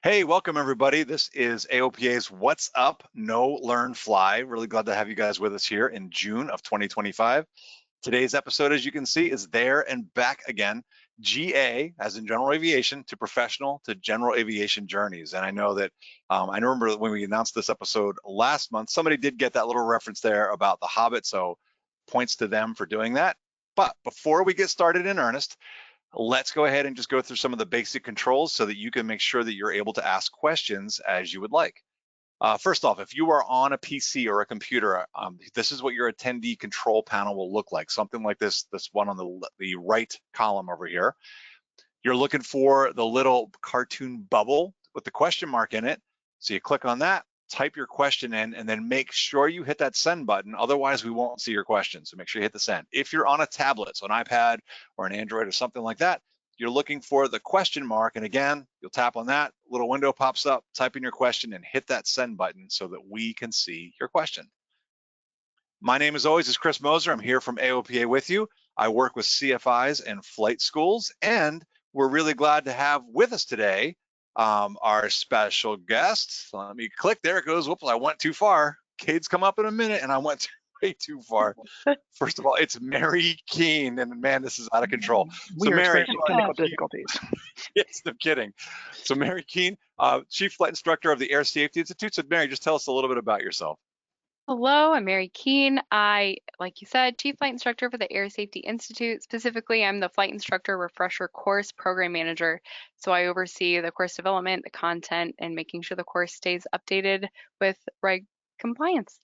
Hey, welcome everybody. This is AOPA's What's Up, Know, Learn, Fly. Really glad to have you guys with us here in June of 2025. Today's episode, as you can see, is there and back again. GA, as in general aviation, to professional to general aviation journeys. And I know that I remember when we announced this episode last month, somebody did get that little reference there about the Hobbit. So points to them for doing that. But before we get started in earnest, let's go ahead and just go through some of the basic controls so that you can make sure that you're able to ask questions as you would like. First off, if you are on a PC or a computer, this is what your attendee control panel will look like. Something like this one on the right column over here. You're looking for the little cartoon bubble with the question mark in it. So you click on that, type your question in, and then make sure you hit that send button. Otherwise, we won't see your question. So make sure you hit the send. If you're on a tablet, so an iPad or an Android or something like that, you're looking for the question mark. And again, you'll tap on that, little window pops up, type in your question and hit that send button so that we can see your question. My name, as always, is Chris Moser. I'm here from AOPA with you. I work with CFIs and flight schools, and we're really glad to have with us today our special guest. Let me click. There it goes. Whoops, I went too far. Cade's come up in a minute, and I went way too far. First of all, it's Mary Keene, and man, this is out of control. We are experiencing technical difficulties. Yes, no kidding. So Mary Keene, Chief Flight Instructor of the Air Safety Institute. So Mary, just tell us a little bit about yourself. Hello, I'm Mary Keene. Like you said, Chief Flight Instructor for the Air Safety Institute. Specifically, I'm the Flight Instructor Refresher Course Program Manager. So I oversee the course development, the content, and making sure the course stays updated with reg compliance.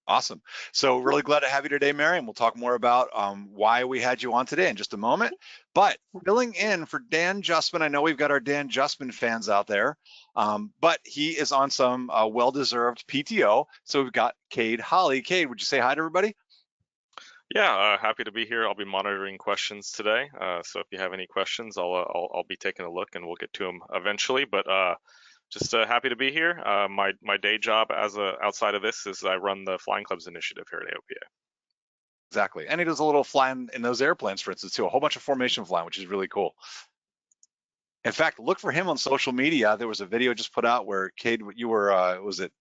Awesome. So really glad to have you today, Mary, and we'll talk more about why we had you on today in just a moment. But filling in for Dan Justman, I know we've got our Dan Justman fans out there, but he is on some well-deserved PTO. So we've got Cade Holly. Cade, would you say hi to everybody? Yeah, happy to be here. I'll be monitoring questions today. So if you have any questions, I'll be taking a look and we'll get to them eventually. But just happy to be here. My day job outside of this is I run the Flying Clubs initiative here at AOPA. Exactly. And he does a little flying in those airplanes, for instance, too, a whole bunch of formation flying, which is really cool. In fact, look for him on social media. There was a video just put out where Cade, you were, was it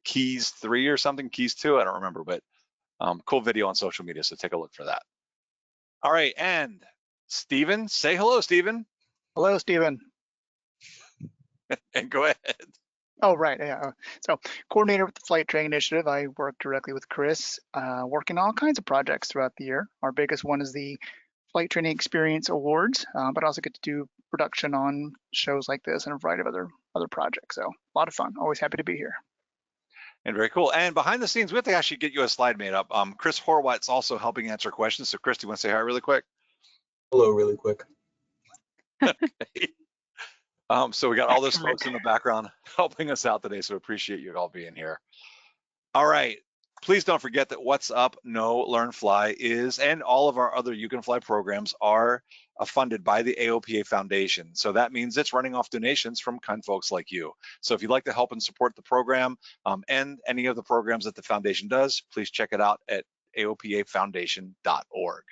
Keys 3 or something? Keys 2? I don't remember, but cool video on social media. So take a look for that. All right. And Stephen, say hello, Stephen. Hello, Stephen. And go ahead. Oh, right. Yeah. So coordinator with the Flight Training Initiative. I work directly with Chris, working on all kinds of projects throughout the year. Our biggest one is the Flight Training Experience Awards, but I also get to do production on shows like this and a variety of other projects. So a lot of fun. Always happy to be here. And very cool. And behind the scenes, we have to actually get you a slide made up. Chris Horwat's also helping answer questions. So Chris, do you want to say hi really quick? Hello, really quick. Okay. So we got all those folks in the background helping us out today. So appreciate you all being here. All right. Please don't forget that What's Up, Know, Learn, Fly is, and all of our other You Can Fly programs are funded by the AOPA Foundation. So that means it's running off donations from kind folks like you. So if you'd like to help and support the program and any of the programs that the foundation does, please check it out at aopafoundation.org.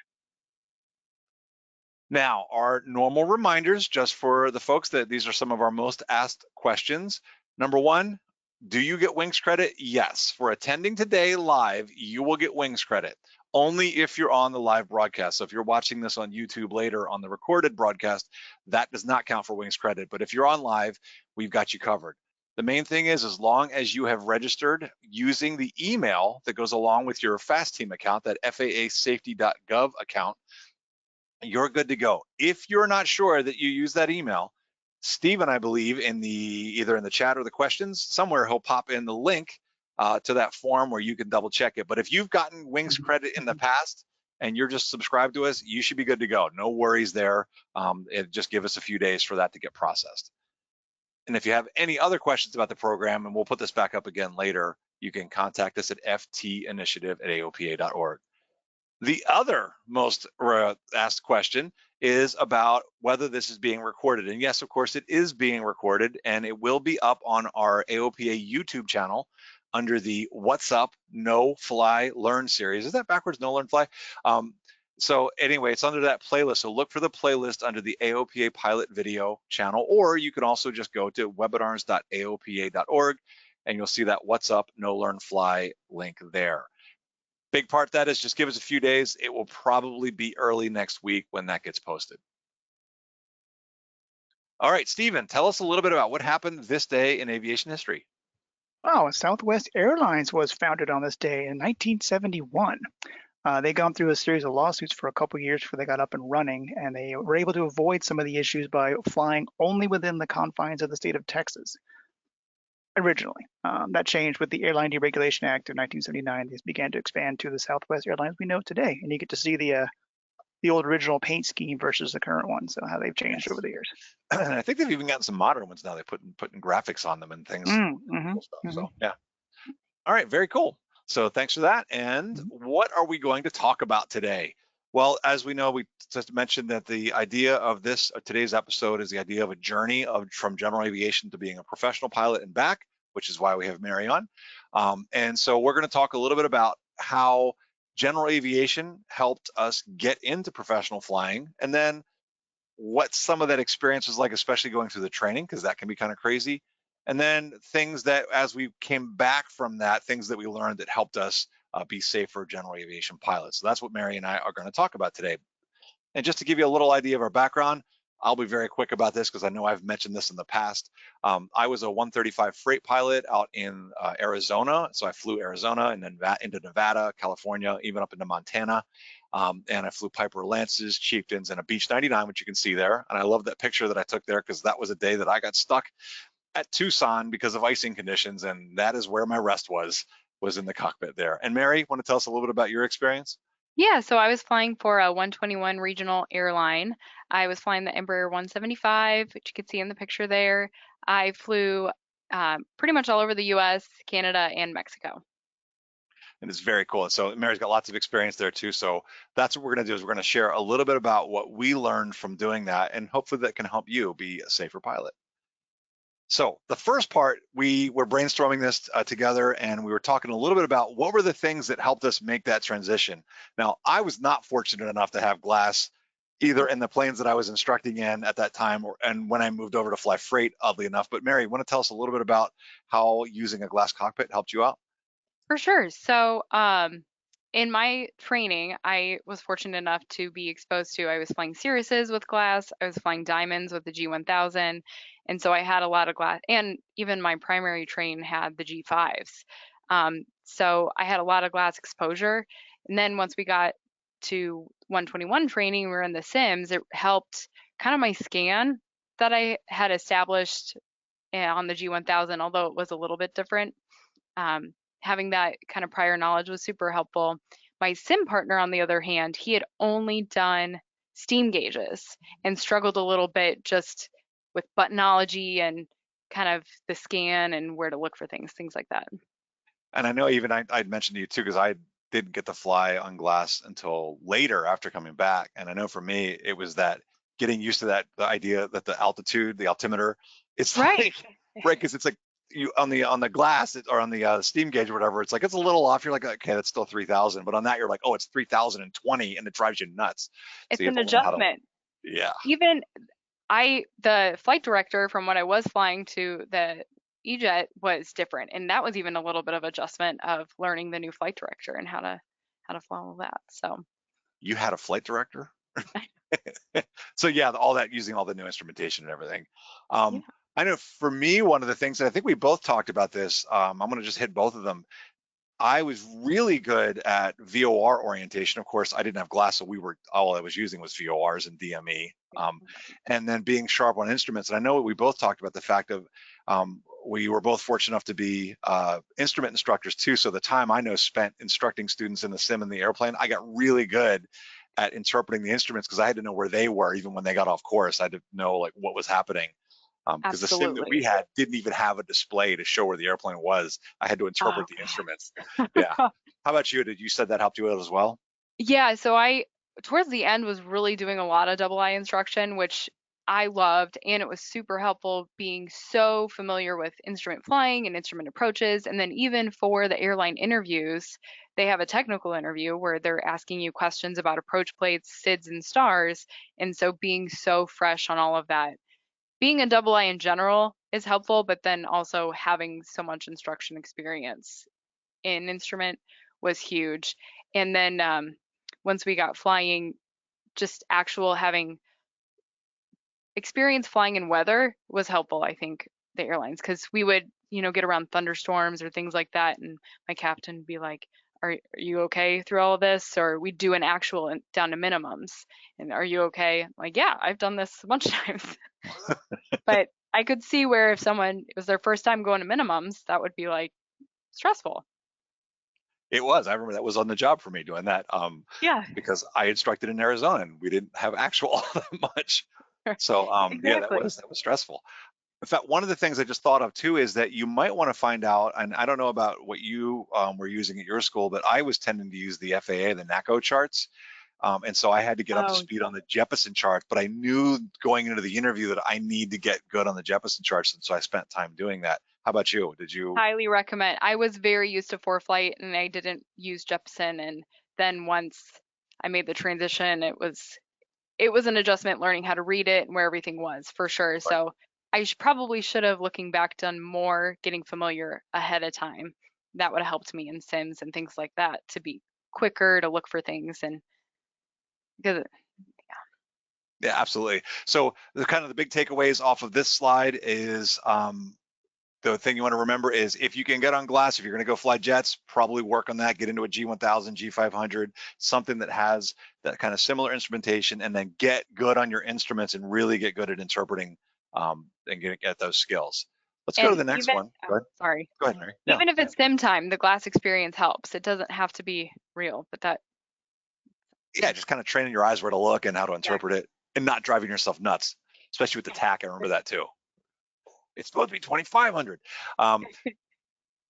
Now, our normal reminders, just for the folks that these are some of our most asked questions. Number one, do you get wings credit? Yes. For attending today live, you will get wings credit, only if you're on the live broadcast. So if you're watching this on YouTube later on the recorded broadcast, that does not count for wings credit. But if you're on live, we've got you covered. The main thing is, as long as you have registered using the email that goes along with your FAST team account, that FAAsafety.gov account, you're good to go. If you're not sure that you use that email, Stephen, I believe, either in the chat or the questions, somewhere he'll pop in the link to that form where you can double check it. But if you've gotten wings credit in the past and you're just subscribed to us, you should be good to go. No worries there. Just give us a few days for that to get processed. And if you have any other questions about the program, and we'll put this back up again later, you can contact us at ftinitiative@aopa.org. The other most asked question is about whether this is being recorded. And yes, of course, it is being recorded, and it will be up on our AOPA YouTube channel under the What's Up, Know, Fly, Learn series. Is that backwards? Know, Learn, Fly? So anyway, it's under that playlist. So look for the playlist under the AOPA pilot video channel, or you can also just go to webinars.aopa.org and you'll see that What's Up, No Learn Fly link there. Big part of that is just give us a few days. It will probably be early next week when that gets posted. All right, Stephen, tell us a little bit about what happened this day in aviation history. Oh, Southwest Airlines was founded on this day in 1971. They'd gone through a series of lawsuits for a couple years before they got up and running, and they were able to avoid some of the issues by flying only within the confines of the state of Texas originally. That changed with the Airline Deregulation Act of 1979. These began to expand to the Southwest Airlines we know today, and you get to see the old original paint scheme versus the current one, so how they've changed over the years. And I think they've even gotten some modern ones now. They're putting graphics on them and things. Cool stuff. So yeah. All right, very cool. So thanks for that. And what are we going to talk about today? Well, as we know, we just mentioned that the idea of today's episode is the idea of a journey from general aviation to being a professional pilot and back, which is why we have Mary on. And so we're going to talk a little bit about how general aviation helped us get into professional flying, and then what some of that experience was like, especially going through the training, because that can be kind of crazy. And then things that, as we came back from that, things that we learned that helped us be safer general aviation pilots. So that's what Mary and I are going to talk about today. And just to give you a little idea of our background, I'll be very quick about this because I know I've mentioned this in the past. I was a 135 freight pilot out in Arizona. So I flew Arizona and then into Nevada, California, even up into Montana. And I flew Piper Lances, Chieftains, and a Beech 99, which you can see there. And I love that picture that I took there because that was a day that I got stuck at Tucson because of icing conditions. And that is where my rest was in the cockpit there. And Mary, want to tell us a little bit about your experience? Yeah, so I was flying for a 121 regional airline. I was flying the Embraer 175, which you can see in the picture there. I flew pretty much all over the US, Canada, and Mexico. And it's very cool. So Mary's got lots of experience there too. So that's what we're going to do is we're going to share a little bit about what we learned from doing that, and hopefully that can help you be a safer pilot. So the first part, we were brainstorming this together, and we were talking a little bit about what were the things that helped us make that transition. Now, I was not fortunate enough to have glass either in the planes that I was instructing in at that time, and when I moved over to fly freight, oddly enough. But Mary, want to tell us a little bit about how using a glass cockpit helped you out? For sure. So, in my training, I was fortunate enough to be exposed to, I was flying Cirruses with glass, I was flying Diamonds with the G1000. And so I had a lot of glass, and even my primary train had the G5s. So I had a lot of glass exposure. And then once we got to 121 training, we were in the sims, it helped kind of my scan that I had established on the G1000, although it was a little bit different. Having that kind of prior knowledge was super helpful. My sim partner, on the other hand, he had only done steam gauges and struggled a little bit just with buttonology and kind of the scan and where to look for things like that. And I know even I'd mentioned to you too, because I didn't get to fly on glass until later after coming back. And I know for me, it was that getting used to the idea that the altitude, the altimeter, it's Right. like, right, because it's like you on the glass or on the steam gauge or whatever, it's like it's a little off. You're like, okay, that's still 3,000. But on that, you're like, oh, it's 3,020, and it drives you nuts. So It's you have an to learn how to, adjustment. yeah. Even the flight director from when I was flying to the E-Jet was different, and that was even a little bit of adjustment of learning the new flight director and how to follow that. So You had a flight director? So yeah, all that, using all the new instrumentation and everything. yeah. I know for me, one of the things, and I think we both talked about this, I'm going to just hit both of them. I was really good at VOR orientation. Of course, I didn't have glass, so all I was using was VORs and DME. And then being sharp on instruments. And I know we both talked about the fact of we were both fortunate enough to be instrument instructors too. So the time I know spent instructing students in the sim and the airplane, I got really good at interpreting the instruments because I had to know where they were even when they got off course. I had to know like what was happening. Because the sim that we Absolutely. had didn't even have a display to show where the airplane was. I had to interpret the instruments. Yeah. How about you? You said that helped you out as well? Yeah, so I towards the end was really doing a lot of double eye instruction, which I loved, and it was super helpful being so familiar with instrument flying and instrument approaches. And then even for the airline interviews, they have a technical interview where they're asking you questions about approach plates, SIDS, and stars. And so being so fresh on all of that, being a double I in general is helpful, but then also having so much instruction experience in instrument was huge. And then once we got flying, just actual having experience flying in weather was helpful, I think, the airlines, because we would, get around thunderstorms or things like that, and my captain would be like, are you okay through all of this? Or we'd do an actual down to minimums, and are you okay? I'm like, yeah, I've done this a bunch of times. But I could see where if someone, it was their first time going to minimums, that would be like stressful. It was. I remember that was on the job for me doing that. Yeah, Because I instructed in Arizona and we didn't have actual that much. So yeah, that exactly. was stressful. In fact, one of the things I just thought of too is that you might want to find out, and I don't know about what you were using at your school, but I was tending to use the FAA, the NACO charts. And so I had to get up to Oh, speed on the Jeppesen charts, but I knew going into the interview that I need to get good on the Jeppesen charts. And so I spent time doing that. How about you? Did you? highly recommend. I was very used to ForeFlight and I didn't use Jeppesen. And then once I made the transition, it was an adjustment learning how to read it and where everything was for sure. So I probably should have, looking back, done more getting familiar ahead of time. That would have helped me in Sims and things like that to be quicker to look for things. And because Yeah, absolutely. So the big takeaways off of this slide is the thing you want to remember is if you can get on glass, if you're going to go fly jets, probably work on that, get into a G1000, G500, something that has that kind of similar instrumentation, and then get good on your instruments and really get good at interpreting and get those skills. Let's go to and the next even one. Go ahead. sorry, Go ahead, Mary. Yeah. even if it's sim time, the glass experience helps. It doesn't have to be real, but that Yeah, just kind of training your eyes where to look and how to interpret exactly. it and not driving yourself nuts, especially with the TAC. I remember that too. It's supposed to be 2,500.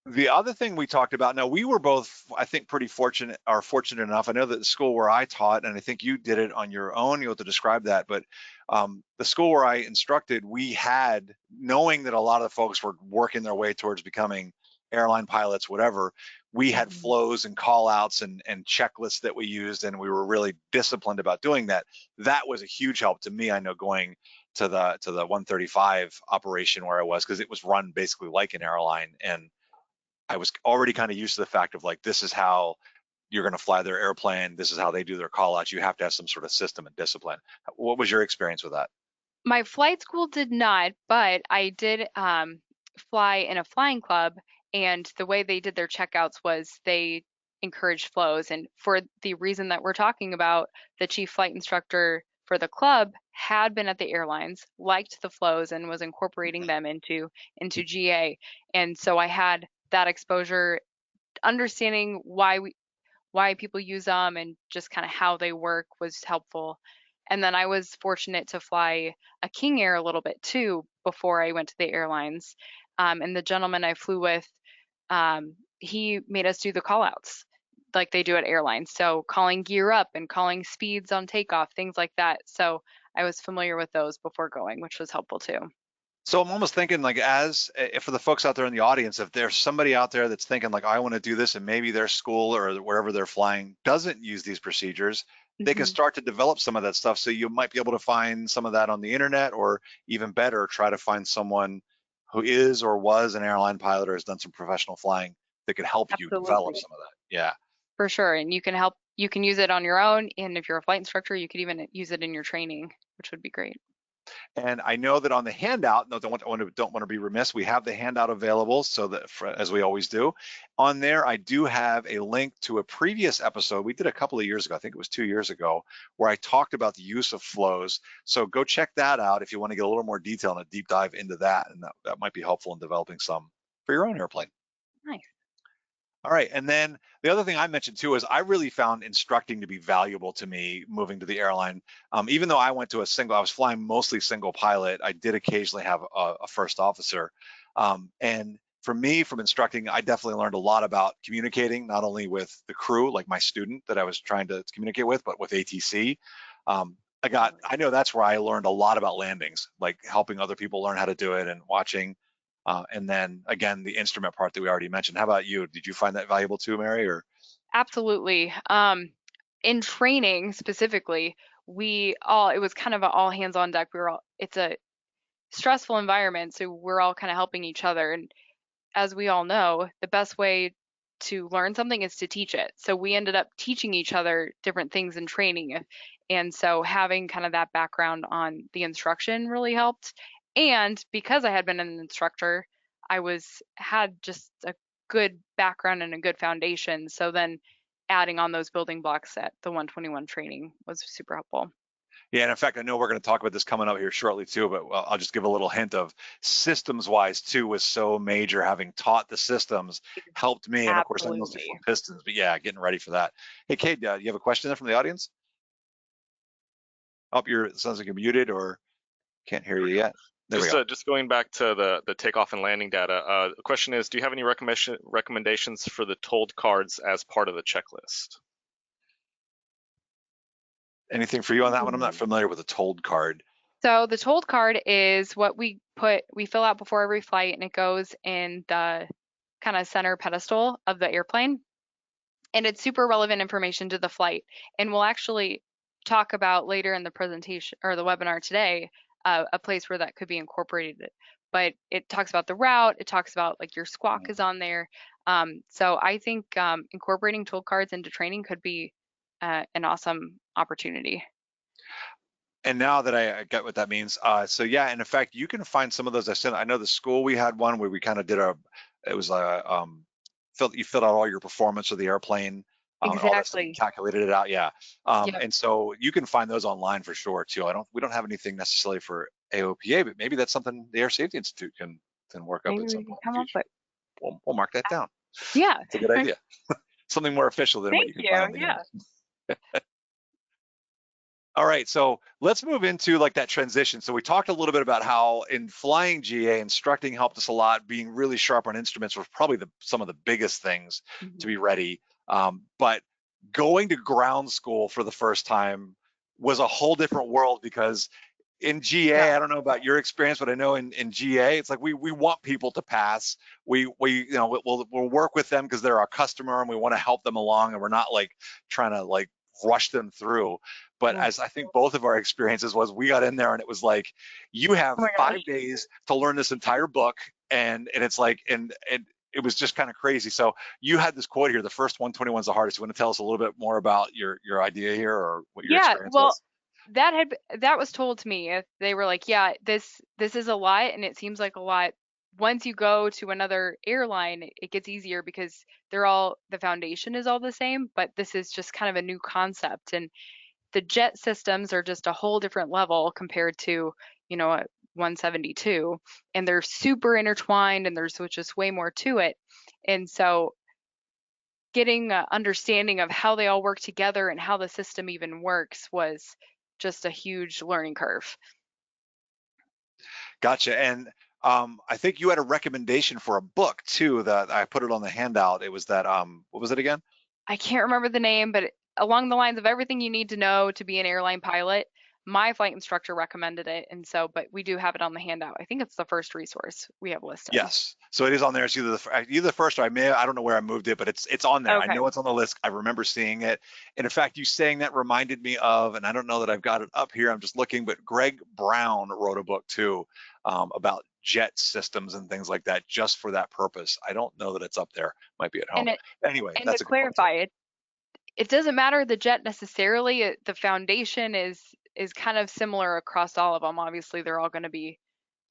The other thing we talked about, now we were both, I think, pretty fortunate enough. I know that the school where I taught, and I think you did it on your own, you'll have to describe that, but the school where I instructed, we had, knowing that a lot of the folks were working their way towards becoming airline pilots, whatever, we had Mhm. flows and call outs and checklists that we used, and we were really disciplined about doing that. That was a huge help to me, I know, going to the 135 operation where I was, because it was run basically like an airline, and I was already kind of used to the fact of like, this is how you're going to fly their airplane. This is how they do their call outs. You have to have some sort of system and discipline. What was your experience with that? My flight school did not, but I did fly in a flying club, and the way they did their checkouts was they encouraged flows. And for the reason that we're talking about, the chief flight instructor for the club had been at the airlines, liked the flows, and was incorporating them into GA. And so I had that exposure, understanding why people use them and just kind of how they work was helpful. And then I was fortunate to fly a King Air a little bit too before I went to the airlines. And the gentleman I flew with, he made us do the call outs like they do at airlines. So calling gear up and calling speeds on takeoff, things like that. So I was familiar with those before going, which was helpful too. So I'm almost thinking like, as for the folks out there in the audience, if there's somebody out there that's thinking like, I want to do this, and maybe their school or wherever they're flying doesn't use these procedures, they can Mhm. start to develop some of that stuff. So you might be able to find some of that on the internet, or even better, try to find someone who is or was an airline pilot or has done some professional flying that could help you develop Absolutely. some of that. Yeah. For sure. And you can use it on your own. And if you're a flight instructor, you could even use it in your training, which would be great. And I know that on the handout, no, don't want to be remiss, we have the handout available, so that as we always do. On there, I do have a link to a previous episode we did a couple of years ago, I think it was 2 years ago, where I talked about the use of flows. So go check that out if you want to get a little more detail and a deep dive into that, and that might be helpful in developing some for your own airplane. Nice. All right, and then the other thing I mentioned too is I really found instructing to be valuable to me moving to the airline. Even though I went to I was flying mostly single pilot, I did occasionally have a first officer. And for me, from instructing, I definitely learned a lot about communicating, not only with the crew, like my student that I was trying to communicate with, but with ATC. I know that's where I learned a lot about landings, like helping other people learn how to do it and watching. And then again, the instrument part that we already mentioned. How about you? Did you find that valuable too, Mary? Or Absolutely. In training specifically, it was kind of an all hands on deck. It's a stressful environment, so we're all kind of helping each other. And as we all know, the best way to learn something is to teach it. So we ended up teaching each other different things in training. And so having kind of that background on the instruction really helped. And because I had been an instructor, had just a good background and a good foundation. So then adding on those building blocks at the 121 training was super helpful. Yeah, and in fact, I know we're going to talk about this coming up here shortly too, but I'll just give a little hint of systems wise too was so major. Having taught the systems helped me, and of course I'm mostly for Absolutely. Pistons, but yeah, getting ready for that. Hey, Kate, you have a question there from the audience? Oh, it sounds like you're muted or can't hear you yet. There we go. Just going back to the takeoff and landing data, the question is, do you have any recommendations for the told cards as part of the checklist? Anything for you on that one? I'm not familiar with a told card. So the told card is what we fill out before every flight, and it goes in the kind of center pedestal of the airplane. And it's super relevant information to the flight. And we'll actually talk about later in the presentation or the webinar today, a place where that could be incorporated. But it talks about the route, it talks about like your squawk is on there. So I think incorporating tool cards into training could be an awesome opportunity. And now that I get what that means, so yeah, and in fact, you can find some of those. I know the school we had one where we kind of it was you filled out all your performance of the airplane, and all that stuff, and Exactly. calculated it out. Yeah, Yep. and so you can find those online for sure too. We don't have anything necessarily for AOPA, but maybe that's something the Air Safety Institute can work up Maybe at some we can point in come the up future. with. We'll mark that down. Yeah. It's a good idea. Something more official than what Thank you can you. find on the Yeah. internet. All right, so let's move into like that transition. So we talked a little bit about how in flying GA, instructing helped us a lot. Being really sharp on instruments was probably some of the biggest things to be ready. But going to ground school for the first time was a whole different world because in GA, Yeah. I don't know about your experience, but I know in GA, it's like we want people to pass. We'll work with them because they're our customer and we want to help them along, and we're not like trying to like rush them through. But Mm. as I think both of our experiences was, we got in there and it was like, you have Oh my gosh. 5 days to learn this entire book, and it's like, and it was just kind of crazy. So you had this quote here: the first 121 is the hardest. You want to tell us a little bit more about your idea here, or what your Yeah. experience Well, was? that was told to me. If they were like, yeah, this is a lot, and it seems like a lot. Once you go to another airline, it gets easier because the foundation is all the same, but this is just kind of a new concept. And the jet systems are just a whole different level compared to, a 172, and they're super intertwined, and there's just way more to it. And so getting an understanding of how they all work together and how the system even works was just a huge learning curve. Gotcha. And I think you had a recommendation for a book too that I put it on the handout. It was that what was it again? I can't remember the name, but along the lines of everything you need to know to be an airline pilot, my flight instructor recommended it. And so, but we do have it on the handout. I think it's the first resource we have listed. Yes. So it is on there. It's either the first, or I don't know where I moved it, but it's on there. I Okay. know it's on the list. I remember seeing it. And in fact, you saying that reminded me of, and I don't know that I've got it up here, I'm just looking, but Greg Brown wrote a book too, about jet systems and things like that, just for that purpose. I don't know that it's up there. Might be at home. And Anyway, to that's a good point too. clarify, it doesn't matter the jet necessarily. The foundation is kind of similar across all of them. Obviously, they're all going to be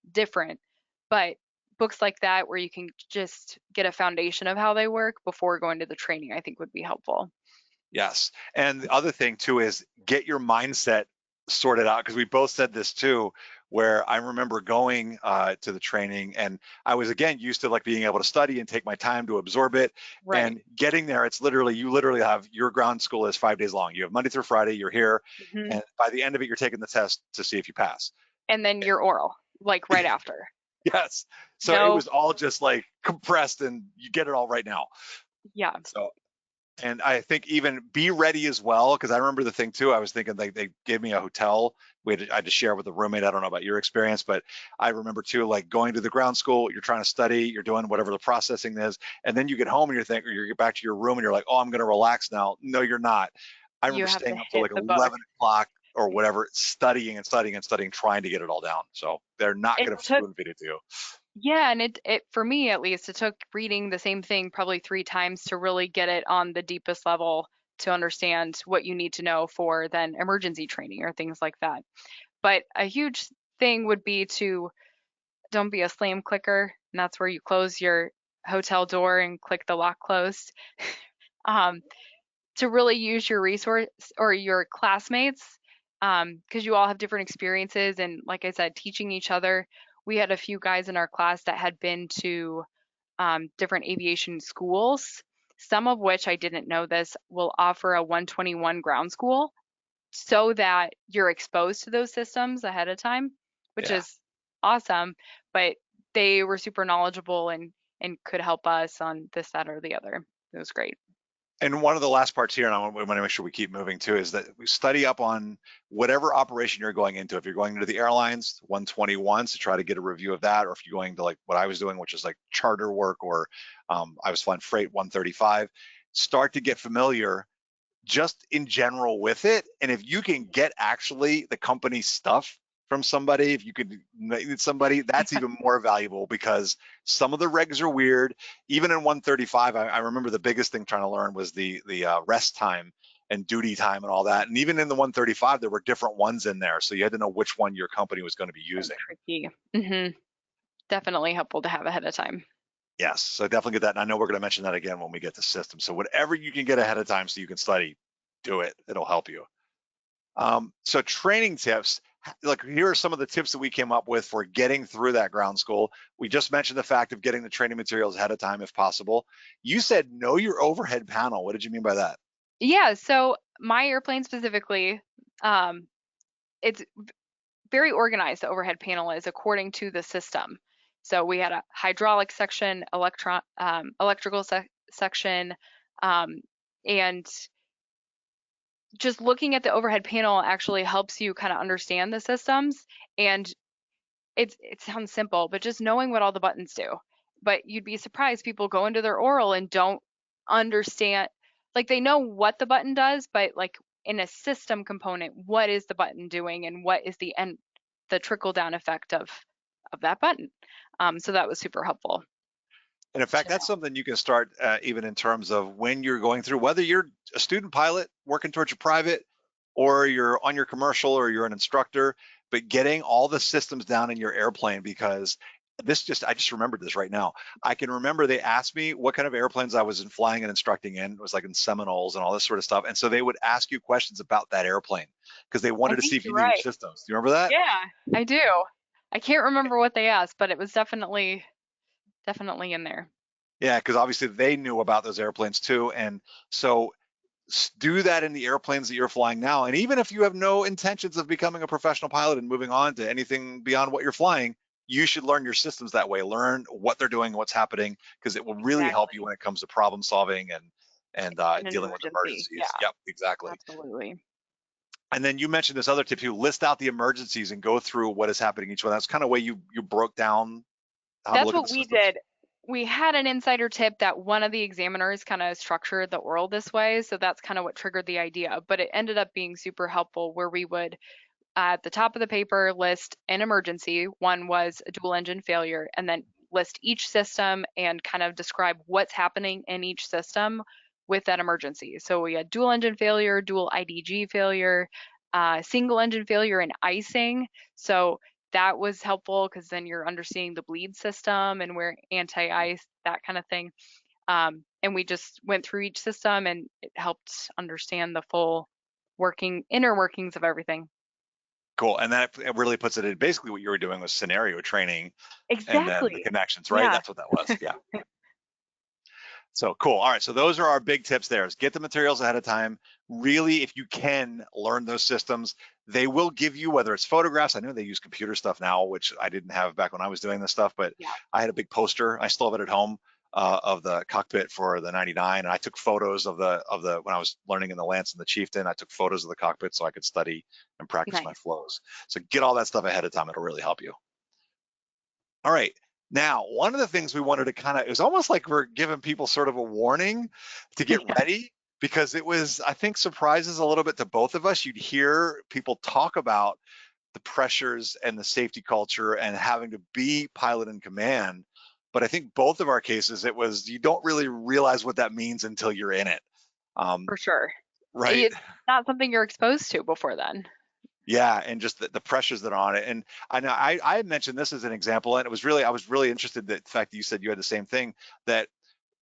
different, but books like that where you can just get a foundation of how they work before going to the training, I think would be helpful. Yes. And the other thing too is get your mindset sorted out, because we both said this too, where I remember going to the training, and I was again used to like being able to study and take my time to absorb it. Right. And getting there, you literally have your ground school is 5 days long. You have Monday through Friday, you're here, Hmm. and by the end of it, you're taking the test to see if you pass. And then your oral, like right after. Yes. So it No, was all just like compressed, and you get it all right now. yeah. So And I think even be ready as well, because I remember the thing too. I was thinking they gave me a hotel. I had to share with a roommate. I don't know about your experience, but I remember too, like going to the ground school. You're trying to study. You're doing whatever the processing is, and then you get home and or you get back to your room and you're like, oh, I'm going to relax now. No, you're not. I You remember have to staying up till hit like the book. 11 o'clock or whatever, studying and studying and studying, trying to get it all down. So they're not It going to took, spoon feed it to you. yeah, and it for me at least, it took reading the same thing probably 3 times to really get it on the deepest level to understand what you need to know for then emergency training or things like that. But a huge thing would be to don't be a slam clicker, and that's where you close your hotel door and click the lock closed. Um, to really use your resource or your classmates, because you all have different experiences. And like I said, teaching each other. We had a few guys in our class that had been to different aviation schools, some of which I didn't know this will offer a 121 ground school so that you're exposed to those systems ahead of time, which Yeah. is awesome. But they were super knowledgeable and could help us on this, that, or the other. It was great. And one of the last parts here, and I want to make sure we keep moving too, is that we study up on whatever operation you're going into. If you're going into the airlines, 121s to try to get a review of that, or if you're going to like what I was doing, which is like charter work, or I was flying freight 135, start to get familiar just in general with it. And if you can get actually the company stuff from somebody, if you could somebody, that's even more valuable because some of the regs are weird. Even in 135, I remember the biggest thing trying to learn was the rest time and duty time and all that. And even in the 135, there were different ones in there. So you had to know which one your company was going to be using. Tricky. Definitely helpful to have ahead of time. Yes, so definitely get that. And I know we're going to mention that again when we get to systems. So whatever you can get ahead of time so you can study, do it. It'll help you. So training tips, like here are some of the tips that we came up with for getting through that ground school. We just mentioned the fact of getting the training materials ahead of time if possible. You said know your overhead panel. What did you mean by that? Yeah, so my airplane specifically, it's very organized. The overhead panel is according to the system. So we had a hydraulic section, electrical section, and just looking at the overhead panel actually helps you kind of understand the systems. And it sounds simple, but just knowing what all the buttons do. But you'd be surprised people go into their oral and don't understand, like they know what the button does, but like in a system component, what is the button doing and what is the trickle down effect of that button. So that was super helpful. And in fact, that's something you can start even in terms of when you're going through, whether you're a student pilot working towards your private or you're on your commercial or you're an instructor, but getting all the systems down in your airplane because I just remembered this right now. I can remember they asked me what kind of airplanes I was flying and instructing in. It was like in Seminoles and all this sort of stuff. And so they would ask you questions about that airplane because they I wanted to see think if you you're knew your right. systems. Do you remember that? Yeah, I do. I can't remember what they asked, but it was definitely in there. Yeah, because obviously they knew about those airplanes too. And so do that in the airplanes that you're flying now. And even if you have no intentions of becoming a professional pilot and moving on to anything beyond what you're flying, you should learn your systems that way. Learn what they're doing, what's happening, because it will really help you Exactly. when it comes to problem solving and In an dealing with emergency. emergencies. Yeah, Yep, exactly. absolutely. And then you mentioned this other tip too: list out the emergencies and go through what is happening each one. That's kind of way you broke down how to That's look at the what we systems. did. We had an insider tip that one of the examiners kind of structured the oral this way. So that's kind of what triggered the idea. But it ended up being super helpful where we would, at the top of the paper, list an emergency. One was a dual engine failure, and then list each system and kind of describe what's happening in each system with that emergency. So we had dual engine failure, dual IDG failure, single engine failure, and icing. So that was helpful because then you're understanding the bleed system and where anti-ice, that kind of thing. And we just went through each system and it helped understand the full inner workings of everything. Cool. And that it really puts it in basically what you were doing was scenario training and then the Exactly. connections, right? Yeah. That's what that was. Yeah. So cool. All right. So those are our big tips there is get the materials ahead of time. Really, if you can learn those systems, they will give you, whether it's photographs. I know they use computer stuff now, which I didn't have back when I was doing this stuff, but Yeah. I had a big poster. I still have it at home of the cockpit for the 99, and I took photos of the when I was learning in the Lance and the Chieftain. I took photos of the cockpit so I could study and practice my Nice. flows. So get all that stuff ahead of time; it'll really help you. All right. Now, one of the things we wanted to it was almost like we're giving people sort of a warning to get ready, because it was, I think, surprises a little bit to both of us. You'd hear people talk about the pressures and the safety culture and having to be pilot in command. But I think both of our cases, it was, you don't really realize what that means until you're in it. For sure. Right. It's not something you're exposed to before then. Yeah, and just the pressures that are on it. And I know I had mentioned this as an example, and I was really interested that the fact that you said you had the same thing, that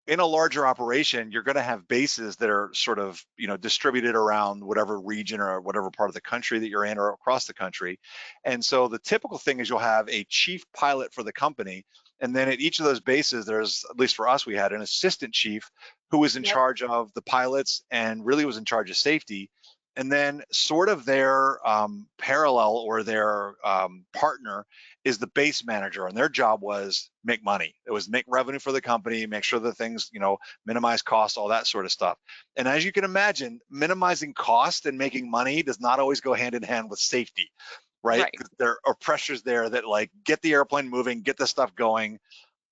in a larger operation, you're going to have bases that are sort of, distributed around whatever region or whatever part of the country that you're in, or across the country. And so the typical thing is you'll have a chief pilot for the company. And then at each of those bases, there's, at least for us, we had an assistant chief who was in Yep. charge of the pilots and really was in charge of safety. And then sort of their parallel, or their partner, is the base manager, and their job was make money. It was make revenue for the company, make sure that things, minimize costs, all that sort of stuff. And as you can imagine, minimizing cost and making money does not always go hand in hand with safety, right? Right. There are pressures there that, like, get the airplane moving, get the stuff going.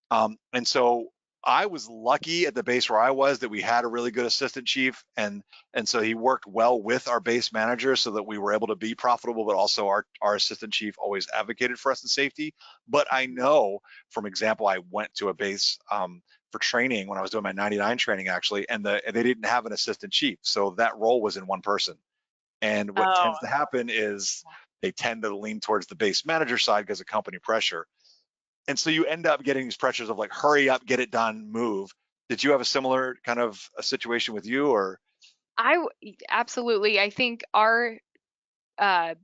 And so I was lucky at the base where I was that we had a really good assistant chief, and so he worked well with our base manager so that we were able to be profitable, but also our assistant chief always advocated for us in safety. But I know, from example, I went to a base for training when I was doing my 99 training, actually, and they didn't have an assistant chief, so that role was in one person. And what Oh, tends to happen is they tend to lean towards the base manager side because of company pressure. And so you end up getting these pressures of, like, hurry up, get it done, move. Did you have a similar kind of a situation with you, or? Absolutely. I think our our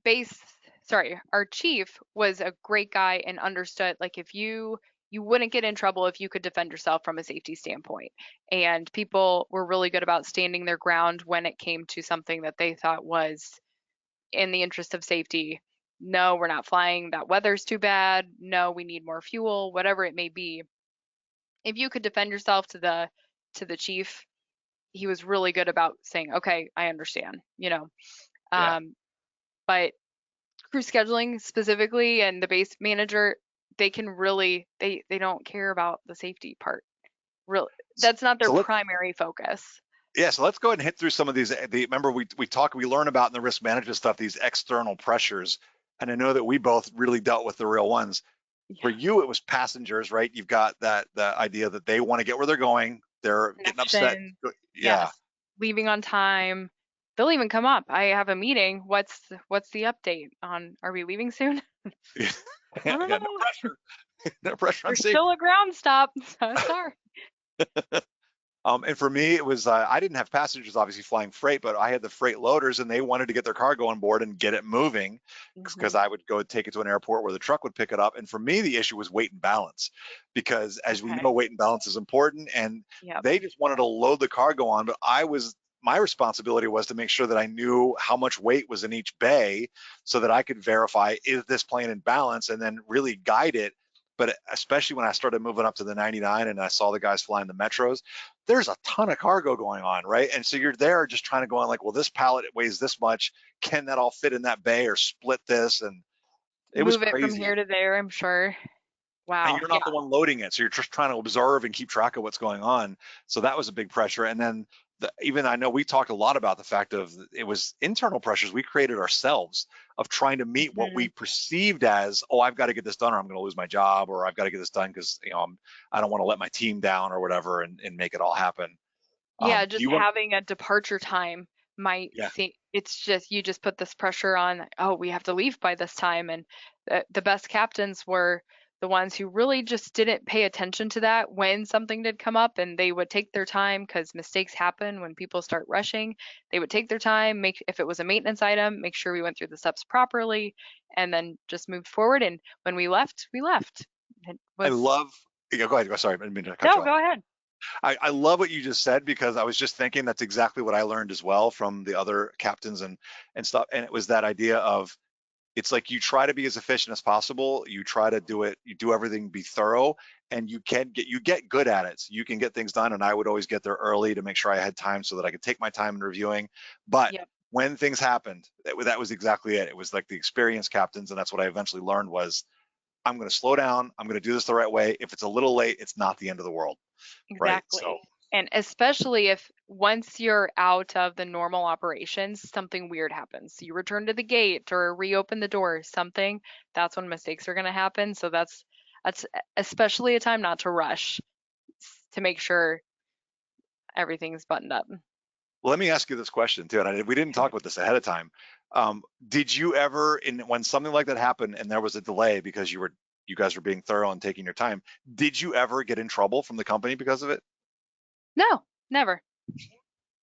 chief was a great guy and understood, like, if you wouldn't get in trouble if you could defend yourself from a safety standpoint. And people were really good about standing their ground when it came to something that they thought was in the interest of safety. No, we're not flying. That weather's too bad. No, we need more fuel, whatever it may be. If you could defend yourself to the chief, he was really good about saying, okay, I understand, Yeah. But crew scheduling specifically and the base manager, they can really, they don't care about the safety part. Really, that's not their So let's primary focus. Yeah, so let's go ahead and hit through some of these. Remember, we learn about in the risk management stuff these external pressures, and I know that we both really dealt with the real ones. For Yeah. you, it was passengers, right? You've got the idea that they want to get where they're going. They're getting upset. Connection, Yeah. yes. Leaving on time. They'll even come up. I have a meeting. What's the update on? Are we leaving soon? Yeah, I don't no know. pressure. No pressure on There's safety. still a ground stop. So sorry. And for me, it was I didn't have passengers obviously flying freight, but I had the freight loaders, and they wanted to get their cargo on board and get it moving, because Hmm. I would go take it to an airport where the truck would pick it up. And for me, the issue was weight and balance, because as we know, Okay. weight and balance is important. And Yep. they just wanted to load the cargo on, but my responsibility was to make sure that I knew how much weight was in each bay, so that I could verify, is this plane in balance, and then really guide it. But especially when I started moving up to the 99 and I saw the guys flying the metros, there's a ton of cargo going on, right? And so you're there just trying to go on, like, well, this pallet weighs this much. Can that all fit in that bay, or split this? And it was Move it from crazy. here to there, I'm sure. And Wow. you're Yeah. not the one loading it, so you're just trying to observe and keep track of what's going on. So that was a big pressure. And then even I know we talked a lot about the fact of, it was internal pressures we created ourselves of trying to meet what we Mhm. perceived as, oh, I've got to get this done or I'm going to lose my job, or I've got to get this done because I don't want to let my team down or whatever, and make it all happen. Yeah, Do just you want? having a departure time might Yeah. think it's just you just put this pressure on, oh, we have to leave by this time. And the best captains were the ones who really just didn't pay attention to that when something did come up, and they would take their time because mistakes happen when people start rushing. They would take their time, make if it was a maintenance item, make sure we went through the steps properly, and then just moved forward. And when we left, we left. It I was love. Yeah, go ahead. Sorry, I didn't mean to cut you no, off. go ahead. I love what you just said, because I was just thinking that's exactly what I learned as well from the other captains and stuff. And it was that idea of, it's like you try to be as efficient as possible. You try to do it, you do everything, be thorough, and you get good at it. So you can get things done. And I would always get there early to make sure I had time so that I could take my time in reviewing. But Yep. when things happened, that was exactly it. It was like the experienced captains, and that's what I eventually learned was I'm going to slow down. I'm going to do this the right way. If it's a little late, it's not the end of the world, right? So Exactly. And especially if once you're out of the normal operations, something weird happens. You return to the gate or reopen the door, something, that's when mistakes are going to happen. So that's especially a time not to rush to make sure everything's buttoned up. well, let me ask you this question too, and we didn't talk about this ahead of time. Did you ever, when something like that happened and there was a delay because you guys were being thorough and taking your time, did you ever get in trouble from the company because of it? No, never.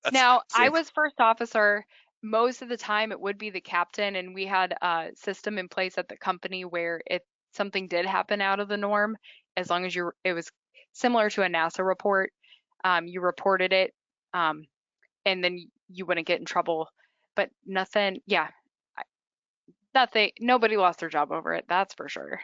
That's Now, I see, was first officer. Most of the time, it would be the captain, and we had a system in place at the company where if something did happen out of the norm, as long as it was similar to a NASA report, you reported it, um, and then you wouldn't get in trouble. But nothing, yeah, nothing, nobody lost their job over it, that's for sure.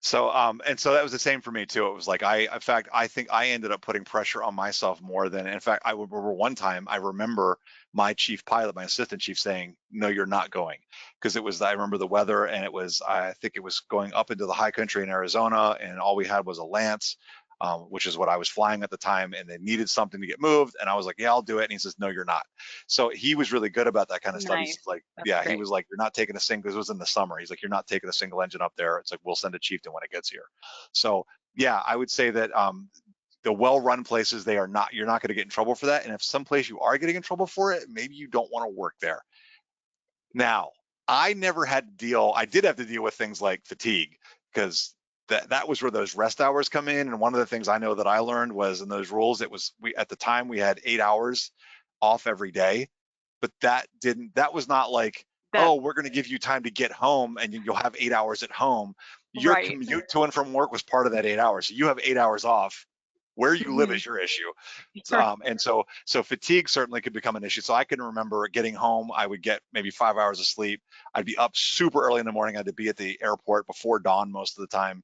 so and so that was the same for me too. It was like in fact, I think I ended up putting pressure on myself more than, in fact, I remember one time, I remember my chief pilot, my assistant chief saying, no, you're not going. Because I remember the weather, and I think it was going up into the high country in Arizona, and all we had was a Lance, which is what I was flying at the time, and they needed something to get moved. And I was like, yeah, I'll do it. And he says, no, you're not. So he was really good about that kind of stuff. He's Nice, like, that's yeah, he great. was like, you're not taking a single, this was in the summer. He's like, you're not taking a single engine up there. It's like, we'll send a chieftain when it gets here. So yeah, I would say that the well-run places, you're not going to get in trouble for that. And if someplace you are getting in trouble for it, maybe you don't want to work there. Now, I never had to deal, I did have to deal with things like fatigue, because that was where those rest hours come in. And one of the things I know that I learned was in those rules, at the time we had 8 hours off every day, but that was not like, That oh, we're going to give you time to get home and you'll have 8 hours at home. Your right. commute to and from work was part of that 8 hours. So you have 8 hours off. Where you live Mhm. is your issue. And so fatigue certainly could become an issue. So I can remember getting home, I would get maybe 5 hours of sleep. I'd be up super early in the morning. I had to be at the airport before dawn most of the time,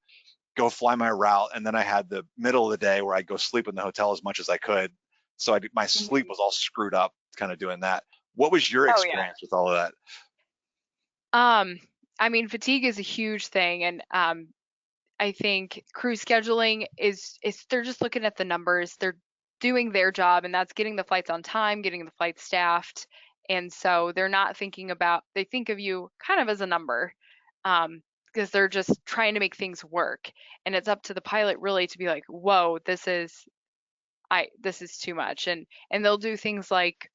go fly my route. And then I had the middle of the day where I'd go sleep in the hotel as much as I could. So my sleep Mhm. was all screwed up kind of doing that. What was your Oh yeah. experience with all of that? Um, I mean, fatigue is a huge thing, and I think crew scheduling is they're just looking at the numbers. They're doing their job, and that's getting the flights on time, getting the flights staffed. And so they're not thinking about, they think of you kind of as a number, because they're just trying to make things work. And it's up to the pilot really to be like, whoa, this is too much. And they'll do things like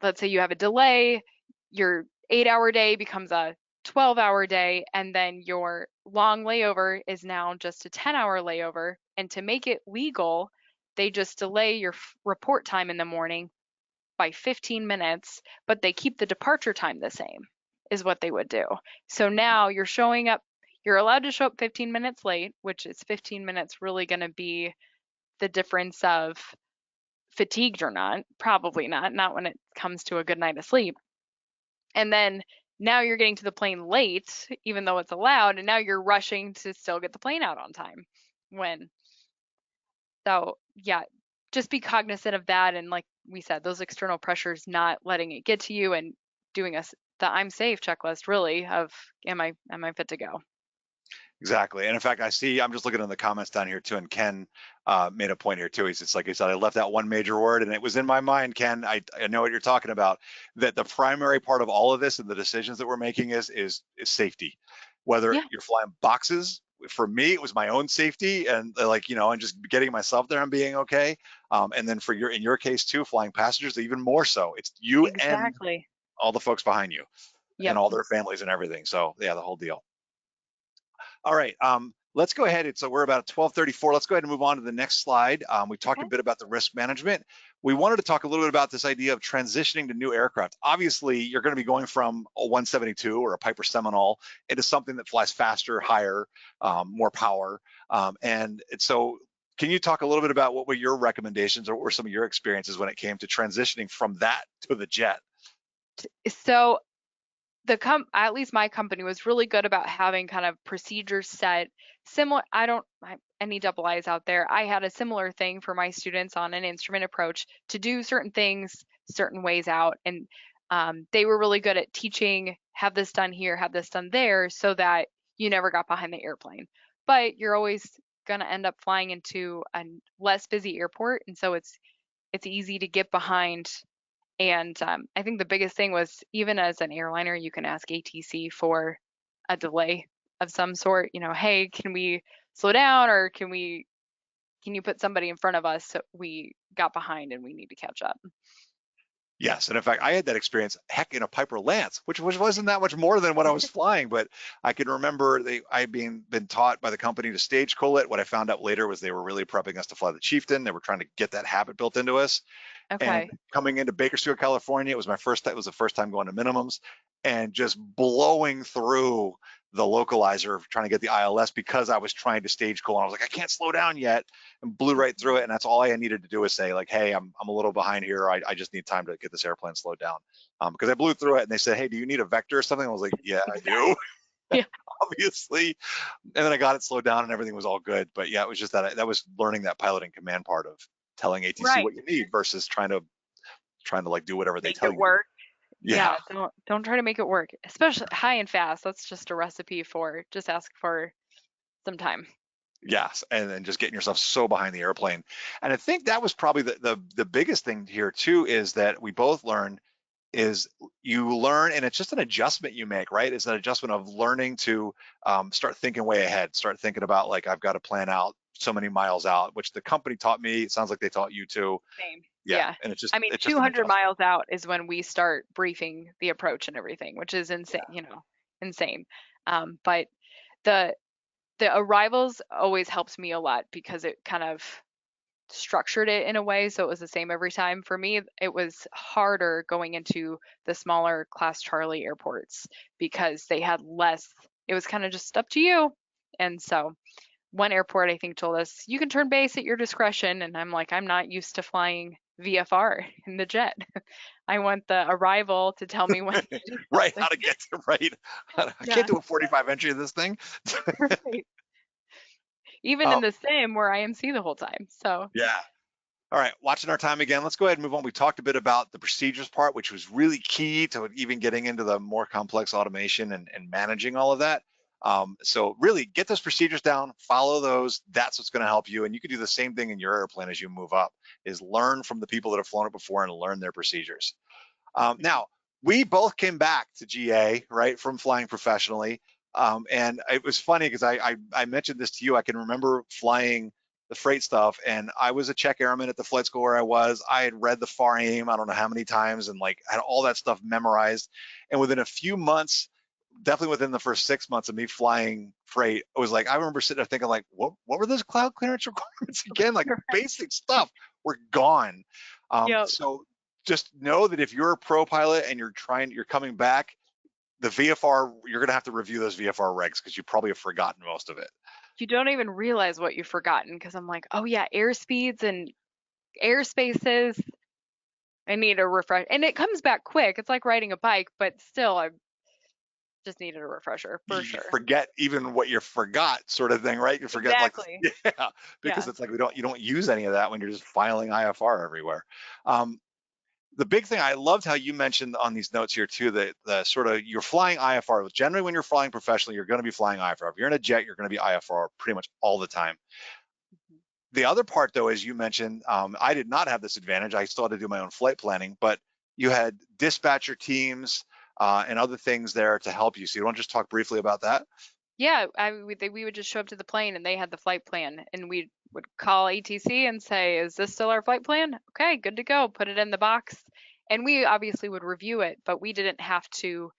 let's say you have a delay, your 8 hour day becomes a 12-hour day, and then your long layover is now just a 10-hour layover. And to make it legal, they just delay your report time in the morning by 15 minutes, but they keep the departure time the same, is what they would do. So now you're allowed to show up 15 minutes late, which is 15 minutes really going to be the difference of fatigued or not. Probably not when it comes to a good night of sleep. And then now you're getting to the plane late, even though it's allowed, and now you're rushing to still get the plane out on time. When so yeah, just be cognizant of that, and like we said, those external pressures, not letting it get to you, and doing the I'm safe checklist really of am I fit to go. Exactly. And in fact, I'm just looking in the comments down here too, and Ken made a point here too. It's like he said, I left out one major word and it was in my mind, Ken. I know what you're talking about, that the primary part of all of this and the decisions that we're making is safety. Whether Yeah, you're flying boxes, for me, it was my own safety and and just getting myself there and being okay. And then in your case too, flying passengers, even more so. It's you and exactly. all the folks behind you and Yep. all their families and everything. So yeah, the whole deal. All right, let's go ahead. So we're about 12:34. Let's go ahead and move on to the next slide. We talked a Okay. bit about the risk management. We wanted to talk a little bit about this idea of transitioning to new aircraft. Obviously, you're going to be going from a 172 or a Piper Seminole into something that flies faster, higher, more power. And so can you talk a little bit about what were your recommendations or what were some of your experiences when it came to transitioning from that to the jet? So at least my company was really good about having kind of procedures set similar. Any double I's out there. I had a similar thing for my students on an instrument approach to do certain things certain ways out, and they were really good at teaching, have this done here, have this done there, so that you never got behind the airplane. But you're always going to end up flying into a less busy airport, and so it's easy to get behind. And I think the biggest thing was, even as an airliner, you can ask ATC for a delay of some sort. You know, hey, can we slow down, or can you put somebody in front of us? So we got behind and we need to catch up. Yes, and in fact, I had that experience, heck, in a Piper Lance, which wasn't that much more than what I was flying, but I can remember I being been taught by the company to stage cool it. What I found out later was they were really prepping us to fly the Chieftain. They were trying to get that habit built into us. And Okay. coming into Bakersfield, California, it was the first time going to minimums, and just blowing through the localizer trying to get the ILS because I was trying to stage cool, and I was like, I can't slow down yet, and blew right through it. And that's all I needed to do was say, like, hey, I'm a little behind here. I just need time to get this airplane slowed down. Because I blew through it, and they said, hey, do you need a vector or something? I was like, yeah, I do. Yeah. Obviously. And then I got it slowed down and everything was all good. But yeah, it was just that was learning that piloting command part of telling ATC Right. what you need versus trying to like do whatever they Make tell it you. work. Yeah. Don't try to make it work, especially high and fast. That's just a recipe for just ask for some time. Yes, and then just getting yourself so behind the airplane. And I think that was probably the biggest thing here too, is that we both learned is you learn, and it's just an adjustment you make, right? It's an adjustment of learning to start thinking way ahead, start thinking about, like, I've got to plan out so many miles out, which the company taught me. It sounds like they taught you too. Same. Yeah, Yeah. and it's I mean, just an 200 adjustment. miles out is when we start briefing the approach and everything, which is insane, insane. But the arrivals always helps me a lot because it kind of structured it in a way so it was the same every time. For me, it was harder going into the smaller Class Charlie airports because they had less. It was kind of just up to you. And so one airport, I think, told us you can turn base at your discretion, and I'm like, I'm not used to flying VFR in the jet. I want the arrival to tell me when to do Right, something. how to get to right. I Yeah. can't do a 45 entry of this thing. Right. Even in the sim where IMC the whole time. So Yeah. All right, watching our time again, let's go ahead and move on. We talked a bit about the procedures part, which was really key to even getting into the more complex automation and managing all of that. So really get those procedures down, follow those. That's what's going to help you. And you can do the same thing in your airplane as you move up, is learn from the people that have flown it before and learn their procedures. Now, we both came back to GA, right, from flying professionally. And it was funny because I mentioned this to you. I can remember flying the freight stuff, and I was a check airman at the flight school where I was. I had read the FAR aim, I don't know how many times, and like had all that stuff memorized. And within a few months, definitely within the first 6 months of me flying freight, it was like, I remember sitting there thinking, like, what were those cloud clearance requirements again? Like basic stuff were gone. yeah, So just know that if you're a pro pilot and you're coming back, the VFR, you're going to have to review those VFR regs because you probably have forgotten most of it. you don't even realize what you've forgotten because I'm like, oh yeah, airspeeds and airspaces. I need a refresh, and it comes back quick. It's like riding a bike, but still, I just needed a refresher for You sure. forget even what you forgot, sort of thing, right? You forget, Exactly. like, yeah, because Yeah. it's like you don't use any of that when you're just filing IFR everywhere. The big thing, I loved how you mentioned on these notes here too, that the sort of you're flying IFR. Generally, when you're flying professionally, you're going to be flying IFR. If you're in a jet, you're going to be IFR pretty much all the time. The other part, though, as you mentioned, I did not have this advantage. I still had to do my own flight planning, but you had dispatcher teams and other things there to help you. So you want to just talk briefly about that? Yeah, we would just show up to the plane and they had the flight plan, and we would call ATC and say, is this still our flight plan? Okay, good to go. Put it in the box. And we obviously would review it, but we didn't have to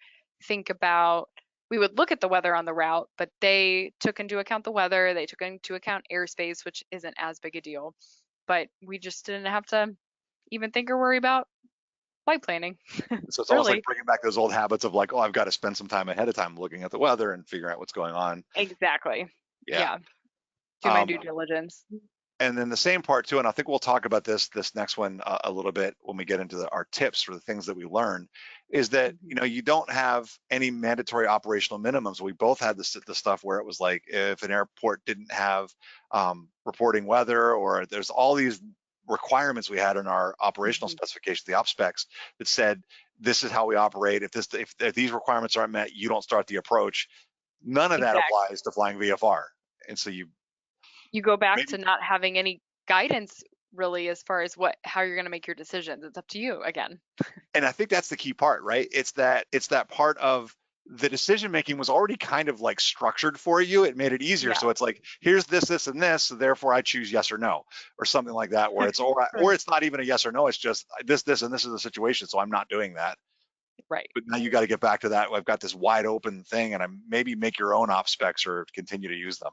think about, we would look at the weather on the route, but they took into account the weather, they took into account airspace, which isn't as big a deal. But we just didn't have to even think or worry about flight planning. So it's almost Really. like bringing back those old habits of like, oh, I've got to spend some time ahead of time looking at the weather and figuring out what's going on. Exactly. Yeah. Yeah. Do my due diligence. And then the same part too, and I think we'll talk about this next one a little bit when we get into our tips for the things that we learn, is that you don't have any mandatory operational minimums. We both had the stuff where it was like if an airport didn't have reporting weather, or there's all these requirements we had in our operational specification, the op specs, that said this is how we operate. If these requirements aren't met, you don't start the approach. None of that applies to flying VFR, and so you go back maybe to not having any guidance really as far as how you're going to make your decisions. It's up to you again. And I think that's the key part, right? It's that part of the decision making was already kind of like structured for you. It made it easier. Yeah. So it's like, here's this, and this, so therefore I choose yes or no, or something like that, where it's or it's not even a yes or no. It's just this, and this is the situation. So I'm not doing that. Right. But now you got to get back to that. I've got this wide open thing, and I maybe make your own op specs or continue to use them.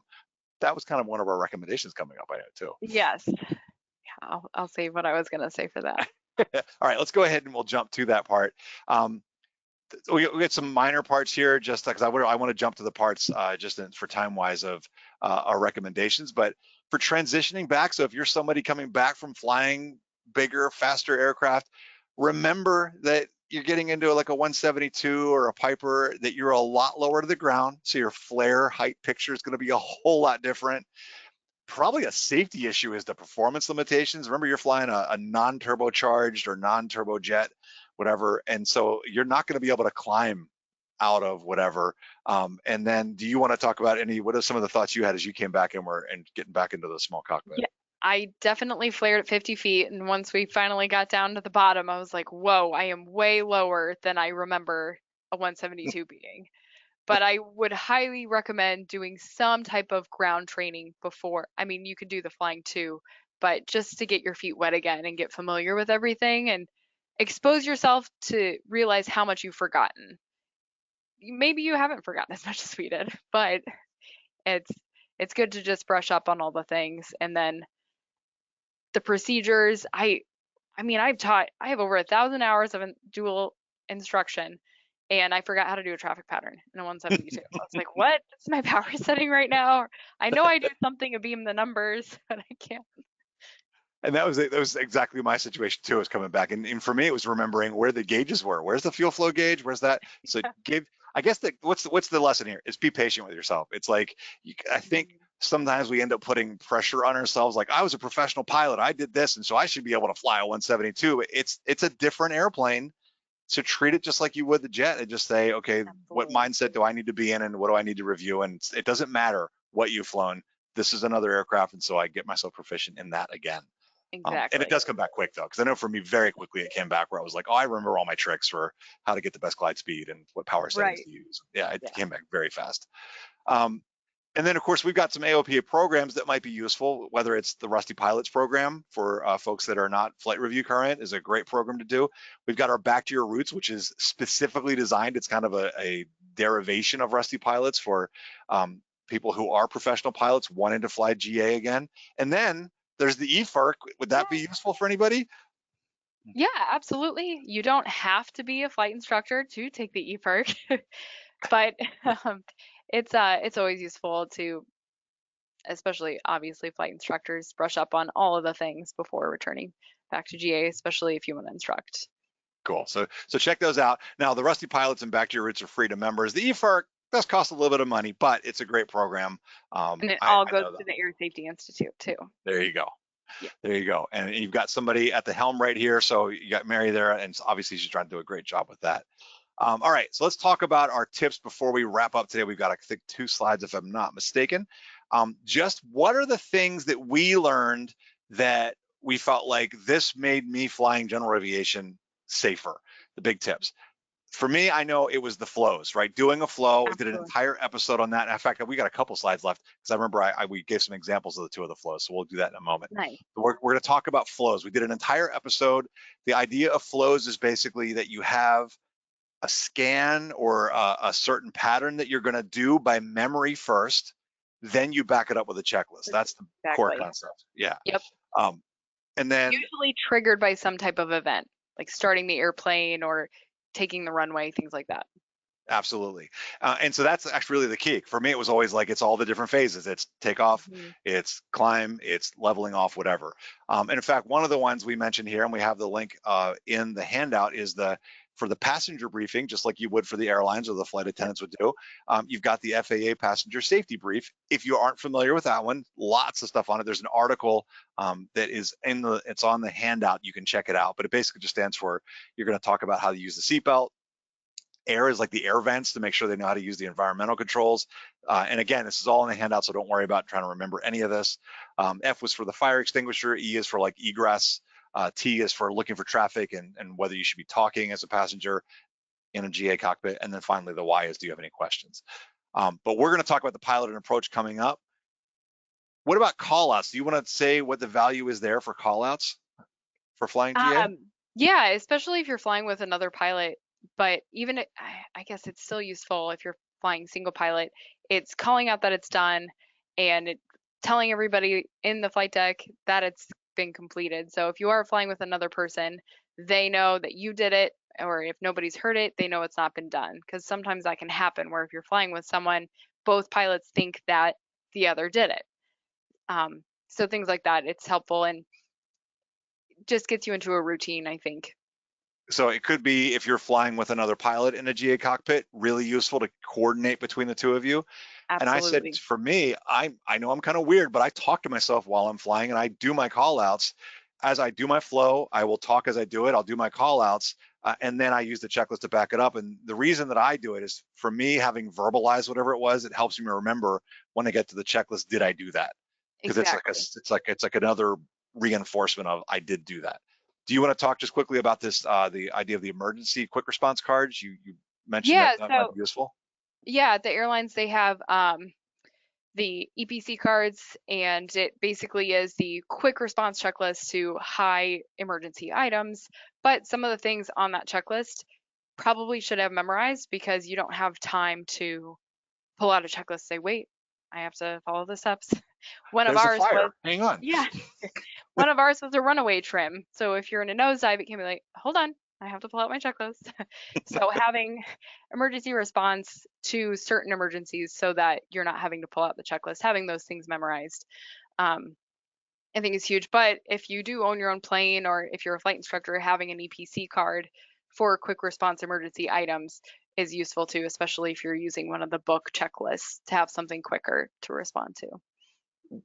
That was kind of one of our recommendations coming up, I know too. Yes. Yeah, I'll save what I was going to say for that. All right, let's go ahead and we'll jump to that part. We get some minor parts here, just because I want to jump to the parts for time wise of our recommendations. But for transitioning back, so if you're somebody coming back from flying bigger, faster aircraft, remember that you're getting into like a 172 or a Piper, that you're a lot lower to the ground, so your flare height picture is going to be a whole lot different. Probably a safety issue is the performance limitations. Remember, you're flying a non-turbocharged or non-turbojet, whatever, and so you're not going to be able to climb out of whatever. And then, do you want to talk about what are some of the thoughts you had as you came back and getting back into the small cockpit? Yeah, I definitely flared at 50 feet, and once we finally got down to the bottom, I was like, whoa, I am way lower than I remember a 172 being. But I would highly recommend doing some type of ground training before. I mean, you could do the flying too, but just to get your feet wet again and get familiar with everything and expose yourself to realize how much you've forgotten. Maybe you haven't forgotten as much as we did, but it's good to just brush up on all the things. And then the procedures, I mean, I have over 1,000 hours of dual instruction, and I forgot how to do a traffic pattern in a 172. I was like, what is my power setting right now? I know I do something to beam the numbers, but I can't. And that was exactly my situation too. Was coming back, and for me, it was remembering where the gauges were. Where's the fuel flow gauge? Where's that? So I guess what's the lesson here is be patient with yourself. It's like I think sometimes we end up putting pressure on ourselves. Like, I was a professional pilot, I did this, and so I should be able to fly a 172. It's a different airplane. So treat it just like you would the jet, and just say, okay, what mindset do I need to be in, and what do I need to review? And it doesn't matter what you've flown. This is another aircraft, and so I get myself proficient in that again. Exactly. And it does come back quick though, because I know for me, very quickly it came back where I was like, oh, I remember all my tricks for how to get the best glide speed and what power settings to use. Yeah, it came back very fast. And then, of course, we've got some AOPA programs that might be useful, whether it's the Rusty Pilots program for folks that are not flight review current is a great program to do. We've got our Back to Your Roots, which is specifically designed. It's kind of a derivation of Rusty Pilots for people who are professional pilots wanting to fly GA again. And then there's the EFERC. Would that be useful for anybody? Yeah, absolutely. You don't have to be a flight instructor to take the EFERC, but it's always useful to, especially obviously flight instructors, brush up on all of the things before returning back to GA, especially if you want to instruct. Cool. So check those out. Now, the Rusty Pilots and Back to Your Roots are free to members. The EFERC does cost a little bit of money, but it's a great program. And it all goes to the Air Safety Institute too. There you go. Yeah. There you go. And you've got somebody at the helm right here. So you got Mary there, and obviously she's trying to do a great job with that. All right, so let's talk about our tips before we wrap up today. We've got, I think, 2 slides, if I'm not mistaken. Just what are the things that we learned that we felt like this made me flying general aviation safer? The big tips. For me, I know it was the flows, right? Doing a flow. We did an entire episode on that. In fact, we got a couple slides left because I remember we gave some examples of the 2 of the flows. So we'll do that in a moment. Nice. We're going to talk about flows. We did an entire episode. The idea of flows is basically that you have a scan or a certain pattern that you're going to do by memory first, then you back it up with a checklist. That's the core concept. Yeah. Yep. And then usually triggered by some type of event, like starting the airplane or taking the runway, things like that. Absolutely. And so that's actually really the key. For me, it was always like it's all the different phases. It's takeoff, Mhm. it's climb, it's leveling off, whatever. And in fact, one of the ones we mentioned here, and we have the link in the handout, is for the passenger briefing, just like you would for the airlines or the flight attendants would do. You've got the FAA passenger safety brief. If you aren't familiar with that one, lots of stuff on it. There's an article that is it's on the handout. You can check it out. But it basically just stands for you're going to talk about how to use the seatbelt. Air is like the air vents to make sure they know how to use the environmental controls. And again, this is all in the handout, so don't worry about trying to remember any of this. F was for the fire extinguisher. E is for like egress. T is for looking for traffic and whether you should be talking as a passenger in a GA cockpit. And then finally, the Y is do you have any questions? But we're going to talk about the pilot and approach coming up. What about callouts? Do you want to say what the value is there for callouts for flying GA? Yeah, especially if you're flying with another pilot, but even I guess it's still useful if you're flying single pilot. It's calling out that it's done and telling everybody in the flight deck that it's been completed. So if you are flying with another person, they know that you did it, or if nobody's heard it, they know it's not been done. Because sometimes that can happen where if you're flying with someone, both pilots think that the other did it. So things like that, it's helpful and just gets you into a routine, I think. So it could be if you're flying with another pilot in a GA cockpit, really useful to coordinate between the two of you. And I said, Absolutely. for me, I know I'm kind of weird, but I talk to myself while I'm flying and I do my call outs. As I do my flow, I will talk as I do it. I'll do my call outs and then I use the checklist to back it up. And the reason that I do it is for me, having verbalized whatever it was, it helps me remember when I get to the checklist, did I do that? Because Exactly. it's like another reinforcement of I did do that. Do you want to talk just quickly about this, the idea of the emergency quick response cards? You mentioned that Yeah, that might so be useful. yeah, at the airlines they have the EPC cards, and it basically is the quick response checklist to high emergency items. But some of the things on that checklist probably should have memorized because you don't have time to pull out a checklist and say, wait, I have to follow the steps. One of There's a ours was, fire. Hang on. yeah, one of ours was a runaway trim. So if you're in a nosedive, it can be like, hold on, I have to pull out my checklist. So having emergency response to certain emergencies so that you're not having to pull out the checklist, having those things memorized, um, I think is huge. But if you do own your own plane or if you're a flight instructor, having an EPC card for quick response emergency items is useful too, especially if you're using one of the book checklists to have something quicker to respond to.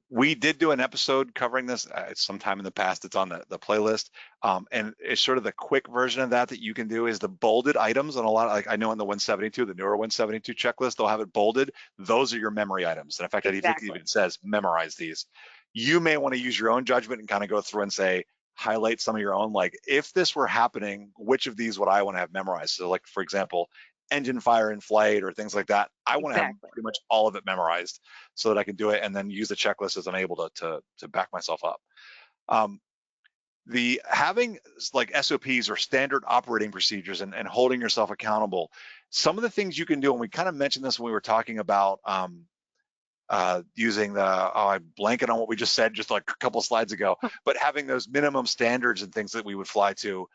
We did do an episode covering this sometime in the past. It's on the playlist. And it's sort of the quick version of that you can do is the bolded items on a lot of, like I know in the 172, the newer 172 checklist, they'll have it bolded. Those are your memory items. And in fact, I think it Exactly. even says memorize these. You may want to use your own judgment and kind of go through and say, highlight some of your own, like if this were happening, which of these would I want to have memorized? So like, for example, engine fire in flight or things like that. I want to have Exactly. pretty much all of it memorized so that I can do it and then use the checklist as I'm able to back myself up. The having like SOPs or standard operating procedures and holding yourself accountable. Some of the things you can do, and we kind of mentioned this when we were talking about using I'm blanking on what we just said just like a couple of slides ago, but having those minimum standards and things that we would fly to.